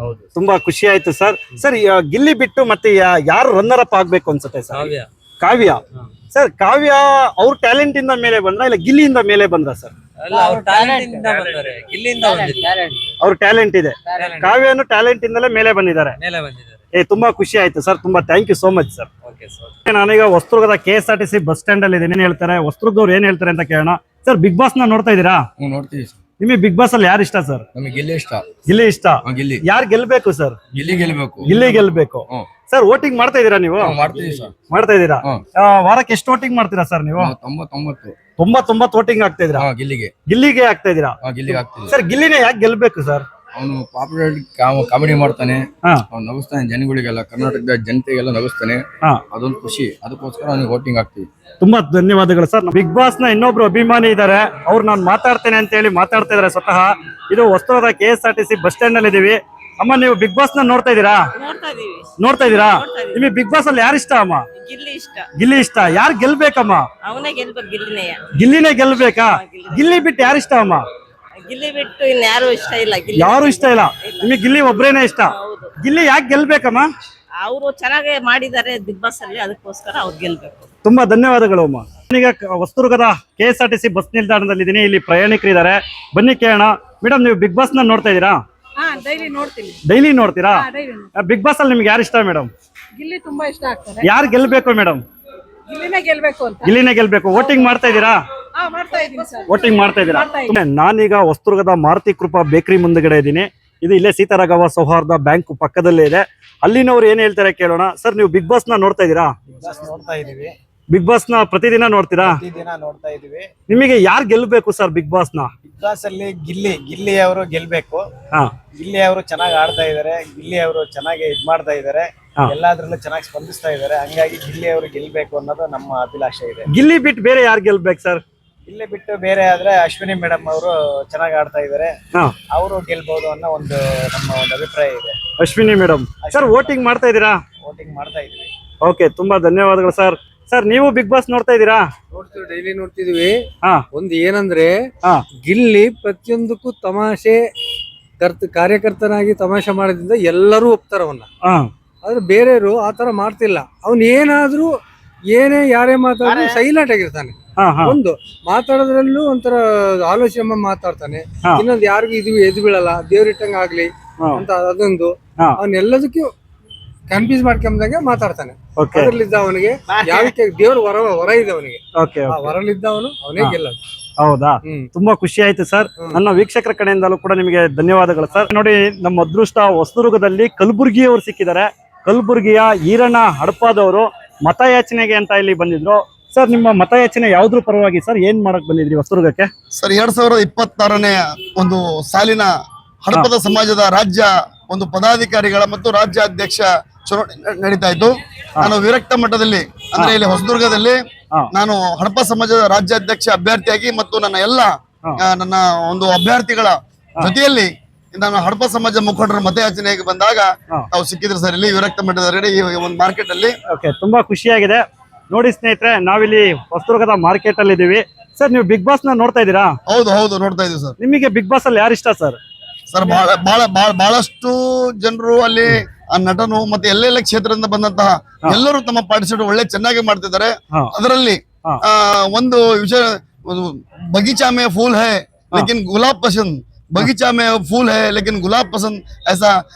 ಹೌದು. ತುಂಬಾ ಖುಷಿ ಆಯ್ತು ಸರ್. ಸರ್, ಗಿಲ್ಲಿ ಬಿಟ್ಟು ಮತ್ತೆ ಯಾರು ರನ್ನರ್ ಅಪ್ ಆಗ್ಬೇಕು ಅನ್ಸುತ್ತೆ ಸರ್? ಕಾವ್ಯ. ಸರ್, ಕಾವ್ಯ ಅವ್ರ ಟ್ಯಾಲೆಂಟ್ ಇಂದ ಮೇಲೆ ಬಂದ್ರ ಇಲ್ಲ ಗಿಲ್ಲಿಯಿಂದ ಮೇಲೆ ಬಂದ್ರ ಸರ್? ಅವ್ರ ಟ್ಯಾಲೆಂಟ್ ಅವ್ರ ಟ್ಯಾಲೆಂಟ್ ಇದೆ. ಕಾವ್ಯನು ಟ್ಯಾಲೆಂಟ್ ಇಂದಲೇ ಮೇಲೆ ಬಂದಿದ್ದಾರೆ. ತುಂಬಾ ಖುಷಿ ಆಯ್ತು ಸರ್, ತುಂಬಾ thank you so much sir. Okay sir. ನಾನೀಗ ಹೊಸದುರ್ಗದ KSRTC ಬಸ್ ಸ್ಟ್ಯಾಂಡ್ ಅಲ್ಲಿ ಇದ್ದೀನಿ. ಏನ್ ಹೇಳ್ತಾರೆ ಹೊಸದುರ್ಗದವ್ರು ಏನ್ ಹೇಳ್ತಾರೆ ಅಂತ ಕೇಳೋಣ. ಸರ್ ಬಿಗ್ ಬಾಸ್ ನ ನೋಡ್ತಾ ಇದ್ದೀರಾ? ನೋಡ್ತೀವಿ ಸರ್. ನಿಮಗೆ ಬಿಗ್ ಬಾಸ್ ಅಲ್ಲಿ ಯಾರು ಇಷ್ಟ ಸರ್? ನಮಗೆ ಗಿಲ್ಲಿ ಇಷ್ಟ. ಗಿಲ್ಲಿ ಇಷ್ಟ. ಗಿಲ್ಲಿ. ಯಾರು ಗೆಲ್ಬೇಕು ಸರ್? ಗಿಲ್ಲಿ ಗೆಲ್ಬೇಕು. ಗಿಲ್ಲಿ ಗೆಲ್ಬೇಕು. ಸರ್ ವೋಟಿಂಗ್ ಮಾಡ್ತಾ ಇದೀರಾ ನೀವು? ಮಾಡ್ತೀವಿ ಸರ್. ಮಾಡ್ತಾ ಇದೀರಾ? ವಾರಕ್ಕೆ ಎಷ್ಟು ವೋಟಿಂಗ್ ಮಾಡ್ತೀರಾ ಸರ್ ನೀವು? 99 ವೋಟಿಂಗ್ ಆಗ್ತಾ ಇದೀರಾ? ಗಿಲ್ಲಿಗೆ ಆಗ್ತಾ ಇದೀರಾ? ಗಿಲ್ಲಿಗೆ ಆಗ್ತೀವಿ ಸರ್. ಗಿಲ್ಲಿನೇ ಯಾಕೆ ಗೆಲ್ಬೇಕು ಸರ್? ಅವನು ಪಾಪ್ಯುಲರ್ ಕಾಮಿಡಿ ಮಾಡ್ತಾನೆ, ಅವ್ನು ನಗಿಸ್ತಾನೆ ಜನಗಳಿಗೆಲ್ಲ, ಕರ್ನಾಟಕದ ಜನತೆಗೆಲ್ಲ ನಗಿಸ್ತಾನೆ. ಅದೊಂದು ಖುಷಿ, ಅದಕ್ಕೋಸ್ಕರ ಅವ್ನಿಗೆ ವೋಟಿಂಗ್ ಆಗ್ತೀವಿ. ತುಂಬಾ ಧನ್ಯವಾದಗಳು ಸರ್. ಬಿಗ್ ಬಾಸ್ ನ ಇನ್ನೊಬ್ರು ಅಭಿಮಾನಿ ಇದ್ದಾರೆ, ಅವ್ರು ನಾನು ಮಾತಾಡ್ತೇನೆ ಅಂತ ಹೇಳಿ ಮಾತಾಡ್ತಾ ಇದಾರೆ ಸ್ವತಃ. ಇದು ಹೊಸದುರ್ಗದ KSRTC ಬಸ್ ಸ್ಟ್ಯಾಂಡ್ ಅಲ್ಲಿ ಇದೀವಿ. ಅಮ್ಮ ನೀವು ಬಿಗ್ ಬಾಸ್ ನ ನೋಡ್ತಾ ಇದೀರಾ? ನೋಡ್ತಾ ಇದೀರಾ? ನಿಮಗೆ ಬಿಗ್ ಬಾಸ್ ಅಲ್ಲಿ ಯಾರು ಇಷ್ಟ ಅಮ್ಮ? ಗಿಲ್ಲಿ ಇಷ್ಟ. ಯಾರು ಗೆಲ್ಬೇಕಮ್ಮ? ಅವನೇ ಗೆಲ್ಬೇಕು, ಗಿಲ್ಲಿನೇ. ಗಿಲ್ಲಿನೇ ಗೆಲ್ಬೇಕಾ? ಗಿಲ್ಲಿ ಬಿಟ್ಟು ಯಾರು ಇಷ್ಟ ಅಮ್ಮ? ಗಿಲ್ಲಿ ಬಿಟ್ಟು ಇನ್ಯಾರು ಇಷ್ಟ ಇಲ್ಲ. ಯಾರು ಇಷ್ಟ ಇಲ್ಲ, ನಿಮಗೆ ಗಿಲ್ಲಿ ಒಬ್ರೇನೆ ಇಷ್ಟ. ಗಿಲ್ಲಿ ಯಾಕೆ ಗೆಲ್ಬೇಕಮ್ಮ? ಅವರು ಚೆನ್ನಾಗಿ ಮಾಡಿದ್ದಾರೆ ಬಿಗ್ ಬಾಸ್ ಅಲ್ಲಿ, ಅದಕ್ಕೋಸ್ಕರ ಅವ್ರು ಗೆಲ್ಬೇಕು. ತುಂಬಾ ಧನ್ಯವಾದಗಳು ಅಮ್ಮ. ಈಗ ಹೊಸದುರ್ಗದ KSRTC ಬಸ್ ನಿಲ್ದಾಣದಲ್ಲಿ ಇದೀನಿ. ಇಲ್ಲಿ ಪ್ರಯಾಣಿಕರಿದ್ದಾರೆ, ಬನ್ನಿ ಕೇಳೋಣ. ಮೇಡಮ್ ನೀವು ಬಿಗ್ ಬಾಸ್ ನ ನೋಡ್ತಾ ಇದೀರಾ? ಡೈಲಿ ನೋಡ್ತೀನಿ. ಡೈಲಿ ನೋಡ್ತೀರಾ? ಬಿಗ್ ಬಾಸ್ ಅಲ್ಲಿ ನಿಮ್ಗೆ ಯಾರು ಇಷ್ಟ ಮೇಡಮ್? ಗಿಲ್ಲಿ ತುಂಬಾ ಇಷ್ಟ ಆಗ್ತಾರೆ. ಯಾರು ಗೆಲ್ಬೇಕು ಮೇಡಮ್? ಗಿಲ್ಲಿನೇ ಗೆಲ್ಬೇಕು ಅಂತ. ಗಿಲ್ಲಿನೇ ಗೆಲ್ಬೇಕು. ವೋಟಿಂಗ್ ಮಾಡ್ತಾ ಇದೀರಾ? ಮಾಡ್ತಾ ಇದೀನಿ ಸರ್. ವೋಟಿಂಗ್ ಮಾಡ್ತಾ ಇದೀರಾ? ನಾನೀಗ ಹೊಸದುರ್ಗದ ಮಾರುತಿ ಕೃಪಾ ಬೇಕರಿ ಮುಂದಗಡೆ ಇದ್ದೀನಿ. ಇದು ಇಲ್ಲೇ ಸೀತಾರಾಘವ ಸೌಹಾರ್ದ ಬ್ಯಾಂಕ್ ಪಕ್ಕದಲ್ಲೇ ಇದೆ. ಅಲ್ಲಿನವ್ರು ಏನ್ ಹೇಳ್ತಾರೆ ಕೇಳೋಣ. ಸರ್ ನೀವು ಬಿಗ್ ಬಾಸ್ ನ ನೋಡ್ತಾ ಇದೀರಾ? ನೋಡ್ತಾ ಇದೀವಿ. ಬಿಗ್ ಬಾಸ್ ನ ಪ್ರತಿದಿನ ನೋಡ್ತೀರಾ? ಪ್ರತಿದಿನ ನೋಡ್ತಾ ಇದೀವಿ. ನಿಮಗೆ ಯಾರು ಗೆಲ್ಬೇಕು ಸರ್ ಬಿಗ್ ಬಾಸ್ ನ? ಬಿಗ್ ಬಾಸ್ ಅಲ್ಲಿ ಗಿಲ್ಲಿ ಅವರು ಗೆಲ್ಬೇಕು. ಗಿಲ್ಲಿ ಅವರು ಚೆನ್ನಾಗಿ ಆಡ್ತಾ ಇದಾರೆ, ಗಿಲ್ಲಿ ಅವರು ಚೆನ್ನಾಗಿ ಇದ್ ಮಾಡ್ತಾ ಇದಾರೆ, ಎಲ್ಲಾದ್ರಲ್ಲೂ ಚೆನ್ನಾಗಿ ಸ್ಪಂದಿಸ್ತಾ ಇದಾರೆ. ಹಂಗಾಗಿ ಗಿಲ್ಲಿ ಅವರು ಗೆಲ್ಬೇಕು ಅನ್ನೋದು ನಮ್ಮ ಅಭಿಲಾಷೆ ಇದೆ. ಗಿಲ್ಲಿ ಬಿಟ್ಟು ಬೇರೆ ಯಾರು ಗೆಲ್ಬೇಕು ಸರ್? ಗಿಲ್ಲಿ ಬಿಟ್ಟು ಬೇರೆ ಆದ್ರೆ ಅಶ್ವಿನಿ ಮೇಡಮ್ ಅವರು ಚೆನ್ನಾಗಿ ಆಡ್ತಾ ಇದಾರೆ, ಅವರು ಗೆಲ್ಬಹುದು ಅನ್ನೋ ಒಂದು ನಮ್ಮ ಒಂದು ಅಭಿಪ್ರಾಯ ಇದೆ. ಅಶ್ವಿನಿ ಮೇಡಮ್. ಸರ್ ವೋಟಿಂಗ್ ಮಾಡ್ತಾ ಇದೀರಾ? ವೋಟಿಂಗ್ ಮಾಡ್ತಾ ಇದೀವಿ. ಓಕೆ, ತುಂಬಾ ಧನ್ಯವಾದಗಳು ಸರ್. ಸರ್ ನೀವು ಬಿಗ್ ಬಾಸ್ ನೋಡ್ತಾ ಇದೀರಾ? ನೋಡ್ತೀವಿ, ಡೈಲಿ ನೋಡ್ತಿದೀವಿ. ಒಂದು ಏನಂದ್ರೆ ಗಿಲ್ಲಿ ಪ್ರತಿಯೊಂದಕ್ಕೂ ತಮಾಷೆ ಕಾರ್ಯಕರ್ತನಾಗಿ ತಮಾಷೆ ಮಾಡೋದ್ರಿಂದ ಎಲ್ಲರೂ ಒಪ್ತಾರ ಅವನ್ನ. ಆದ್ರೆ ಬೇರೆಯವರು ಆತರ ಮಾಡ್ತಿಲ್ಲ. ಅವ್ನ್ ಏನಾದ್ರೂ ಯಾರೇ ಮಾತಾಡಿದ್ರು ಸೈಲೆಂಟ್ ಆಗಿರ್ತಾನೆ. ಒಂದು ಮಾತಾಡೋದ್ರಲ್ಲೂ ಒಂಥರ ಆಲೋಚನೆ ಮಾತಾಡ್ತಾನೆ. ಇನ್ನೊಂದು ಯಾರಿಗೂ ಎದು ಬೀಳಲ್ಲ, ದೇವ್ರಿಟ್ಟಂಗ ಆಗ್ಲಿ ಅಂತ ಅದೊಂದು. ಅವನ್ನೆಲ್ಲದಕ್ಕೂ ಕನ್ಫ್ಯೂಸ್ ಮಾಡ್ಕೊಂಬಂದಾಗ ಮಾತಾಡ್ತಾನೆ. ಅದರಲ್ಲಿದ್ದ ಅವನಿಗೆ ಯಾವಕ್ಕೆ ದೇವ್ರ ವರ ಇದೆ ಅವನಿಗೆ, ಆ ವರಲಿದ್ದವನು ಅವನೇ ಗೆಲ್ಲದು. ಹೌದಾ? ತುಂಬಾ ಖುಷಿ ಆಯ್ತು ಸರ್. ನನ್ನ ವೀಕ್ಷಕರ ಕಡೆಯಿಂದಲೂ ಕೂಡ ನಿಮಗೆ ಧನ್ಯವಾದಗಳು ಸರ್. ನೋಡಿ ನಮ್ಮ ಅದೃಷ್ಟ ಹೊಸದುರ್ಗದಲ್ಲಿ ಕಲಬುರ್ಗಿಯವರು ಸಿಕ್ಕಿದ್ದಾರೆ. ಕಲಬುರ್ಗಿಯ ಈರಣ್ಣ ಹಡಪಾದವರು ಮತಯಾಚನೆಗೆ ಅಂತ ಇಲ್ಲಿ ಬಂದಿದ್ರು. ಸರ್ ನಿಮ್ಮ ಮತಯಾಚನೆ ಯಾವ್ದ್ರ ಪರವಾಗಿ ಸರ್? ಏನ್ ಮಾಡಕ್ ಬಂದಿದ್ರಿ ಹೊಸದುರ್ಗಕ್ಕೆ? ಸರ್ 2026ನೇ ಒಂದು ಸಾಲಿನ ಹಡಪದ ಸಮಾಜದ ರಾಜ್ಯ ಒಂದು ಪದಾಧಿಕಾರಿಗಳ ಮತ್ತು ರಾಜ್ಯಾಧ್ಯಕ್ಷ ಚುನಾವಣೆ ನಡೀತಾ ಇತ್ತು. ನಾನು ವಿರಕ್ತ ಮಟ್ಟದಲ್ಲಿ ಅಂದ್ರೆ ಇಲ್ಲಿ ಹೊಸದುರ್ಗದಲ್ಲಿ ನಾನು ಹಡಪ ಸಮಾಜದ ರಾಜ್ಯಾಧ್ಯಕ್ಷ ಅಭ್ಯರ್ಥಿಯಾಗಿ ಮತ್ತು ನನ್ನ ಒಂದು ಅಭ್ಯರ್ಥಿಗಳ ಜೊತೆಯಲ್ಲಿ ನಾನು ಹಡಪ ಸಮಾಜ ಮುಖಂಡರ ಮತಯಾಚನೆಗೆ ಬಂದಾಗ ತಾವು ಸಿಕ್ಕಿದ್ರು ಸರ್ ಇಲ್ಲಿ ವಿರಕ್ತ ಮಟ್ಟದ ಈ ಒಂದು ಮಾರ್ಕೆಟ್ ಅಲ್ಲಿ. ತುಂಬಾ ಖುಷಿಯಾಗಿದೆ. ನೋಡಿ ಸ್ನೇಹಿತರೆ, ನಾವಿಲ್ಲಿ ಹೊಸದುರ್ಗದ ಮಾರ್ಕೆಟ್ ಅಲ್ಲಿ ಇದೀವಿ. ಸರ್ ನೀವು ಬಿಗ್ ಬಾಸ್ ನ ನೋಡ್ತಾ ಇದೀರಾ? ಹೌದು ನೋಡ್ತಾ ಇದೀವಿ ಸರ್. ನಿಮಗೆ ಬಿಗ್ ಬಾಸ್ ಅಲ್ಲಿ ಯಾರು ಇಷ್ಟ ಸರ್? ಸರ್ ಬಹಳಷ್ಟು ಜನರು ಅಲ್ಲಿ ಆ ನಟನು ಮತ್ತೆ ಎಲ್ಲೆಲ್ಲ ಕ್ಷೇತ್ರದಿಂದ ಬಂದಂತಹ ಎಲ್ಲರೂ ತಮ್ಮ ಪಾರ್ಟಿಸಿಪೇಟ್ ಒಳ್ಳೆ ಚೆನ್ನಾಗಿ ಮಾಡ್ತಿದ್ದಾರೆ. ಅದರಲ್ಲಿ ಒಂದು ವಿಷಯ, ಬಗೀಚಾ ಮೇ ಫೂಲ್ ಹೈ ಲೇಕಿನ್ ಗುಲಾಬ್ ಪಸಂದ್, बगीचा में फूल है लेकिन गुलाब पसंद, ऐसा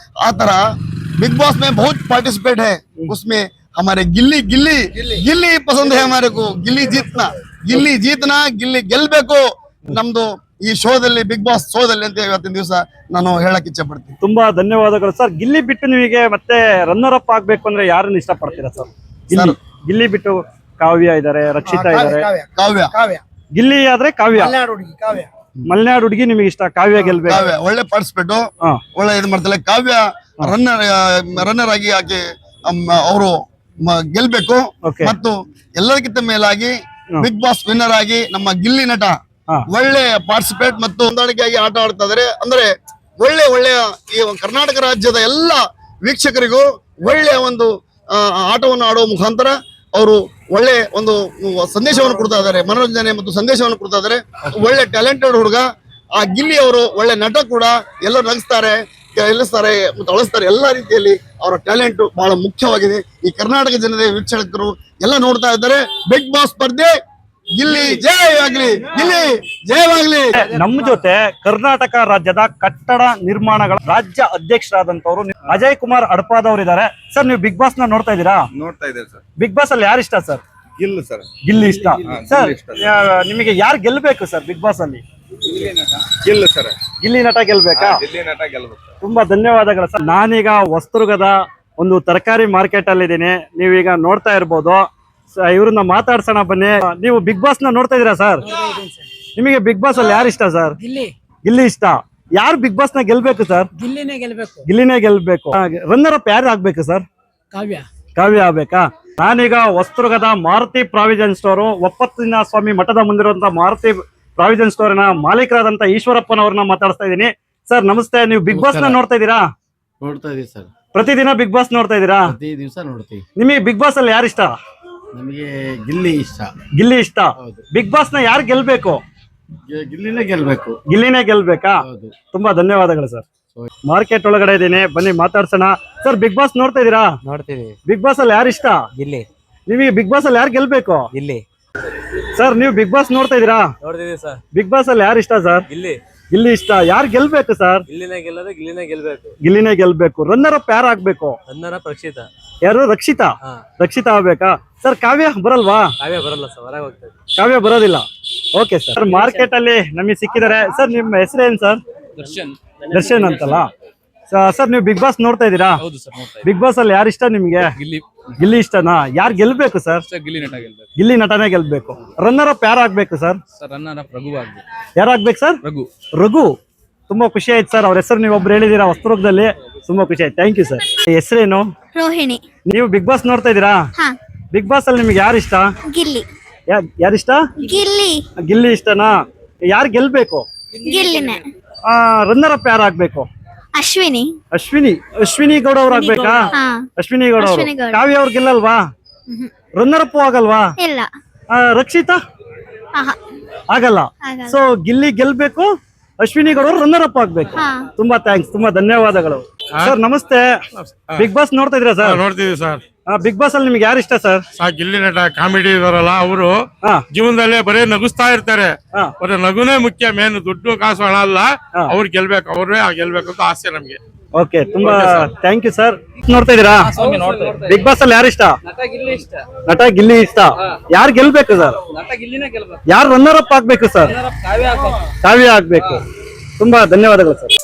आ तरह बिग बॉस में बहुत पार्टिसिपेट है. उसमें हमारे गिल्ली पसंद है हमारे को. गिल्ली जीतना गिल्ली ಗೆಲ್ಬೇಕು ನಮ್ದು ಈ ಶೋದಲ್ಲಿ, ಬಿಗ್ ಬಾಸ್ ಶೋದಲ್ಲಿ ಅಂತ ಇವತ್ತಿನ ದಿವಸ ನಾನು ಹೇಳಕ್ ಇಚ್ಛೆ ಪಡ್ತೀನಿ. ತುಂಬಾ ಧನ್ಯವಾದಗಳು ಸರ್. ಗಿಲ್ಲಿ ಬಿಟ್ಟು ನಿಮಗೆ ಮತ್ತೆ ರನ್ನರ್ ಅಪ್ ಆಗ್ಬೇಕು ಅಂದ್ರೆ ಯಾರನ್ನ ಇಷ್ಟ ಪಡ್ತೀರಾ ಸರ್? ಗಿಲ್ಲಿ ಬಿಟ್ಟು ಕಾವ್ಯ ಇದಾರೆ, ರಕ್ಷಿತಾ ಇದಾರೆ. ಗಿಲ್ಲಿ ಆದ್ರೆ ಕಾವ್ಯ, ಮಲೆನಾಡು ಹುಡುಗಿ ನಿಮಗೆ ಇಷ್ಟ. ಕಾವ್ಯ ಗೆಲ್ಬೇಕು. ಒಳ್ಳೆ ಪಾರ್ಟಿಸಿಪೇಟ್, ಒಳ್ಳೆ ಇದು ಮಾಡ್ತಾರೆ. ಕಾವ್ಯ ರನ್ನರ್ ಆಗಿ ಆಕೆ ಅವರು ಗೆಲ್ಬೇಕು. ಮತ್ತು ಎಲ್ಲದಕ್ಕಿಂತ ಮೇಲಾಗಿ ಬಿಗ್ ಬಾಸ್ ವಿನ್ನರ್ ಆಗಿ ನಮ್ಮ ಗಿಲ್ಲಿ ನಟ ಒಳ್ಳೆ ಪಾರ್ಟಿಸಿಪೇಟ್ ಮತ್ತು ಹೊಂದಾಣಿಕೆಯಾಗಿ ಆಟ ಆಡ್ತಾ ಇದಾರೆ. ಅಂದ್ರೆ ಒಳ್ಳೆಯ ಈ ಕರ್ನಾಟಕ ರಾಜ್ಯದ ಎಲ್ಲ ವೀಕ್ಷಕರಿಗೂ ಒಳ್ಳೆಯ ಒಂದು ಆಟವನ್ನು ಆಡುವ ಮುಖಾಂತರ ಅವರು ಒಳ್ಳೆ ಒಂದು ಸಂದೇಶವನ್ನು ಕೊಡ್ತಾ ಇದ್ದಾರೆ, ಮನೋರಂಜನೆ ಮತ್ತು ಸಂದೇಶವನ್ನು ಕೊಡ್ತಾ ಇದ್ದಾರೆ. ಒಳ್ಳೆ ಟ್ಯಾಲೆಂಟೆಡ್ ಹುಡುಗ ಆ ಗಿಲ್ಲಿ ಅವರು, ಒಳ್ಳೆ ನಟ ಕೂಡ. ಎಲ್ಲರೂ ನಗಿಸ್ತಾರೆ, ಗೆಲ್ಲಿಸ್ತಾರೆ ಮತ್ತು ಅಳಿಸ್ತಾರೆ. ಎಲ್ಲ ರೀತಿಯಲ್ಲಿ ಅವರ ಟ್ಯಾಲೆಂಟ್ ಬಹಳ ಮುಖ್ಯವಾಗಿದೆ. ಈ ಕರ್ನಾಟಕ ಜನತೆ ವೀಕ್ಷಕರು ಎಲ್ಲ ನೋಡ್ತಾ ಇದ್ದಾರೆ. ಬಿಗ್ ಬಾಸ್ ಸ್ಪರ್ಧೆ ಗಿಲ್ಲಿ ಜಯವಾಗ್ಲಿ, ಗಿಲ್ಲಿ ಜಯವಾಗ್ಲಿ. ನಮ್ಮ ಜೊತೆ ಕರ್ನಾಟಕ ರಾಜ್ಯದ ಕಟ್ಟಡ ನಿರ್ಮಾಣಗಳ ರಾಜ್ಯ ಅಧ್ಯಕ್ಷರಾದಂತವ್ರು ಅಜಯ್ ಕುಮಾರ್ ಅಡಪಾದವ್ರು ಇದಾರೆ. ಸರ್, ನೀವು ಬಿಗ್ ಬಾಸ್ ನ ನೋಡ್ತಾ ಇದ್ದೀರಾ? ನೋಡ್ತಾ ಇದ್ದೇವೆ ಸರ್. ಬಿಗ್ ಬಾಸ್ ಅಲ್ಲಿ ಯಾರು ಇಷ್ಟ ಸರ್? ಗಿಲ್ ಸರ್. ಗಿಲ್ಲಿ ಇಷ್ಟ. ಸರ್, ನಿಮಗೆ ಯಾರು ಗೆಲ್ಬೇಕು ಸರ್ ಬಿಗ್ ಬಾಸ್ ಅಲ್ಲಿ? ಗಿಲ್ ಸರ್. ಗಿಲ್ಲಿ ನಟ ಗೆಲ್ಬೇಕಾ? ಗಿಲ್ಲಿ ನಟ ಗೆಲ್ಬೇಕು. ತುಂಬಾ ಧನ್ಯವಾದಗಳು ಸರ್. ನಾನೀಗ ವಸ್ತುರ್ಗದ ಒಂದು ತರಕಾರಿ ಮಾರ್ಕೆಟ್ ಅಲ್ಲಿ ಇದ್ದೀನಿ. ನೀವೀಗ ನೋಡ್ತಾ ಇರ್ಬೋದು. ಇವ್ರನ್ನ ಮಾತಾಡ್ಸೋಣ ಬನ್ನಿ. ನೀವು ಬಿಗ್ ಬಾಸ್ ನ ನೋಡ್ತಾ ಇದೀರಾ ಸರ್? ನಿಮಗೆ ಬಿಗ್ ಬಾಸ್ ಅಲ್ಲಿ ಯಾರು ಇಷ್ಟ ಸರ್? ಗಿಲ್ಲಿ ಇಷ್ಟ. ಯಾರು ಬಿಗ್ ಬಾಸ್ ನ ಗೆಲ್ಬೇಕು ಸರ್? ಗಿಲ್ಲಿನೇ ಗೆಲ್ಬೇಕು. ಗಿಲ್ಲಿನೇ ಗೆಲ್ಬೇಕು. ರನ್ನರ್ ಅಪ್ ಯಾರು ಆಗ್ಬೇಕು ಸರ್? ಕಾವ್ಯ ಆಗ್ಬೇಕಾ? ನಾನೀಗ ವಸ್ತುರ್ಗದ ಮಾರುತಿ ಪ್ರಾವಿಜನ್ ಸ್ಟೋರು, ಒಪ್ಪತ್ತಿನ ಸ್ವಾಮಿ ಮಠದ ಮುಂದಿರುವಂತ ಮಾರುತಿ ಪ್ರಾವಿಜನ್ ಸ್ಟೋರಿನ ಮಾಲೀಕರಾದಂತ ಈಶ್ವರಪ್ಪನವ್ರನ್ನ ಮಾತಾಡ್ತಾ ಇದ್ದೀನಿ. ಸರ್ ನಮಸ್ತೆ. ನೀವು ಬಿಗ್ ಬಾಸ್ ನ ನೋಡ್ತಾ ಇದ್ದೀರಾ? ನೋಡ್ತಾ ಇದೀವಿ ಸರ್. ಪ್ರತಿದಿನ ಬಿಗ್ ಬಾಸ್ ನೋಡ್ತಾ ಇದ್ದೀರಾ? ಪ್ರತಿ ದಿವಸ ನೋಡ್ತೀವಿ. ನಿಮಗೆ ಬಿಗ್ ಬಾಸ್ ಅಲ್ಲಿ ಯಾರು ಇಷ್ಟ? ನಮಗೆ ಗಿಲ್ಲಿ ಇಷ್ಟ. ಗಿಲ್ಲಿ ಇಷ್ಟ. ಬಿಗ್ ಬಾಸ್ ನ ಯಾರು ಗೆಲ್ಬೇಕು? ಗಿಲ್ಲಿನೇ ಗೆಲ್ಬೇಕು. ಗಿಲ್ಲಿನೇ ಗೆಲ್ಬೇಕಾ? ತುಂಬಾ ಧನ್ಯವಾದಗಳು ಸರ್. ಮಾರ್ಕೆಟ್ ಒಳಗಡೆ ಇದ್ದೀನಿ, ಬನ್ನಿ ಮಾತಾಡ್ಸೋಣ. ಸರ್, ಬಿಗ್ ಬಾಸ್ ನೋಡ್ತಾ ಇದೀರಾ? ನೋಡ್ತೀವಿ. ಬಿಗ್ ಬಾಸ್ ಅಲ್ಲಿ ಯಾರು ಇಷ್ಟ? ಗಿಲ್ಲಿ. ನಿಮಗೆ ಬಿಗ್ ಬಾಸ್ ಅಲ್ಲಿ ಯಾರು ಗೆಲ್ಬೇಕು? ಗಿಲ್ಲಿ. ಸರ್, ನೀವು ಬಿಗ್ ಬಾಸ್ ನೋಡ್ತಾ ಇದೀರಾ? ನೋಡ್ತಿದೀವಿ ಸರ್. ಬಿಗ್ ಬಾಸ್ ಅಲ್ಲಿ ಯಾರು ಇಷ್ಟ ಸರ್? ಗಿಲ್ಲಿ. ಗಿಲ್ಲಿ ಇಷ್ಟ. ಯಾರು ಗೆಲ್ಬೇಕು ಸರ್? ಗಿಲ್ಲಿನೇ ಗೆಲ್ಲೋದು, ಗಿಲ್ಲಿನೇ ಗೆಲ್ಬೇಕು. ಗಿಲ್ಲಿನೇ ಗೆಲ್ಬೇಕು. ರನ್ನರ್ ಅಪ್ ಯಾರು ಆಗ್ಬೇಕು? Runner up Rakshita. ಯಾರು? ರಕ್ಷಿತಾ. ರಕ್ಷಿತಾ ಆಗ್ಬೇಕಾ? ಸರ್, ಕಾವ್ಯ ಬರಲ್ವಾ? ಕಾವ್ಯ ಬರಲ್ಲ ಸರ್, ಹೊರಗೆ ಹೋಗ್ತದೆ. ಕಾವ್ಯ ಬರೋದಿಲ್ಲ. Okay sir. ಮಾರ್ಕೆಟ್ ಅಲ್ಲಿ ನಮಗೆ ಸಿಕ್ಕಿದ್ದಾರೆ. ಸರ್, ನಿಮ್ಮ ಹೆಸರು ಏನ್ ಸರ್? ದರ್ಶನ್ ಅಂತಲ್ಲ ಸರ್. ನೀವು ಬಿಗ್ ಬಾಸ್ ನೋಡ್ತಾ ಇದ್ದೀರಾ? ಬಿಗ್ ಬಾಸ್ ಅಲ್ಲಿ ಯಾರು ಇಷ್ಟ ನಿಮ್ಗೆ? ಗಿಲ್ಲಿ ಇಷ್ಟನಾ? ಯಾರು ಗೆಲ್ಬೇಕು ಸರ್? ಗಿಲ್ಲಿ ನಟ ಗೆಲ್ಬೇಕು. ಗಿಲ್ಲಿ ನಟನೇ ಗೆಲ್ಬೇಕು. ರನ್ನರ್ ಅಪ್ ಯಾರು ಆಗ್ಬೇಕು ಸರ್? ರನ್ನರ್ ಅಪ್ ರಘು ಆಗ್ಬೇಕು. ಯಾರಾಗ್ಬೇಕು ಸರ್? ರಘು. ತುಂಬಾ ಖುಷಿ ಆಯ್ತು ಸರ್. ಅವ್ರ ಹೆಸರು ನೀವು ಒಬ್ರು ಹೇಳಿದೀರಾ ವಸ್ತ್ರದಲ್ಲಿ. ತುಂಬಾ ಖುಷಿ ಆಯ್ತು. Thank you sir. ಹೆಸರೇನು? ರೋಹಿಣಿ. ನೀವು ಬಿಗ್ ಬಾಸ್ ನೋಡ್ತಾ ಇದ್ದೀರಾ? ಬಿಗ್ ಬಾಸ್ ಅಲ್ಲಿ ನಿಮ್ಗೆ ಯಾರು ಇಷ್ಟ? ಗಿಲ್ಲಿ. ಯಾರು ಇಷ್ಟ? ಗಿಲ್ಲಿ. ಗಿಲ್ಲಿ ಇಷ್ಟನಾ? ಯಾರು ಗೆಲ್ಬೇಕು? ಗಿಲ್ಲಿನೇ. ರನ್ನರ್ ಅಪ್ ಯಾರು ಆಗ್ಬೇಕು? ಅಶ್ವಿನಿ. ಅಶ್ವಿನಿ ಗೌಡ ಅವ್ರು ಆಗ್ಬೇಕಾ? ಅಶ್ವಿನಿ ಗೌಡ ಅವರು. ಕಾವ್ಯ ಅವ್ರು ಗೆಲ್ಲಲ್ವಾ? ರನ್ನರ್ ಅಪ್ ಆಗಲ್ವಾ? ಇಲ್ಲ. ರಕ್ಷಿತಾ ಆಗಲ್ಲ. ಸೊ ಗಿಲ್ಲಿ ಗೆಲ್ಬೇಕು, ಅಶ್ವಿನಿ ಗೌಡ ಅವರು ರನ್ನರ್ ಅಪ್ ಆಗ್ಬೇಕು. ತುಂಬಾ ಥ್ಯಾಂಕ್ಸ್, ತುಂಬಾ ಧನ್ಯವಾದಗಳು ಸರ್. ನಮಸ್ತೆ. ಬಿಗ್ ಬಾಸ್ ನೋಡ್ತಾ ಇದ್ರಾ ಸರ್? ನೋಡ್ತೀವಿ ಸರ್. ಬಿಗ್ ಬಾಸ್ ಅಲ್ಲಿ ನಿಮ್ಗೆ ಯಾರು ಇಷ್ಟ ಸರ್? ಗಿಲ್ಲಿ ನಟ ಕಾಮಿಡಿ ಇದಾರಲ್ಲ ಅವರು ಜೀವನದಲ್ಲೇ ಬರೀ ನಗಿಸ್ತಾ ಇರ್ತಾರೆ. ಬರೀ ನಗುನೇ ಮುಖ್ಯ, ಮೇನ್ ದುಡ್ಡು ಕಾಸು ಹಣ ಅಲ್ಲ. ಅವ್ರು ಗೆಲ್ಬೇಕು, ಅವ್ರೇ ಗೆಲ್ಬೇಕು ಅಂತ ಆಸೆ ನಮ್ಗೆ. ಓಕೆ, ತುಂಬಾ ಥ್ಯಾಂಕ್ ಯು ಸರ್. ನೋಡ್ತಾ ಇದೀರಾ ಬಿಗ್ ಬಾಸ್ ಅಲ್ಲಿ ಯಾರು ಇಷ್ಟ? ನಟ ಗಿಲ್ಲಿ ಇಷ್ಟ. ಯಾರು ಗೆಲ್ಬೇಕು ಸರ್? ಯಾರು ರನ್ನರ್ ಅಪ್ ಆಗ್ಬೇಕು ಸರ್? ಕಾವ್ಯ ಆಗ್ಬೇಕು. ತುಂಬಾ ಧನ್ಯವಾದಗಳು ಸರ್.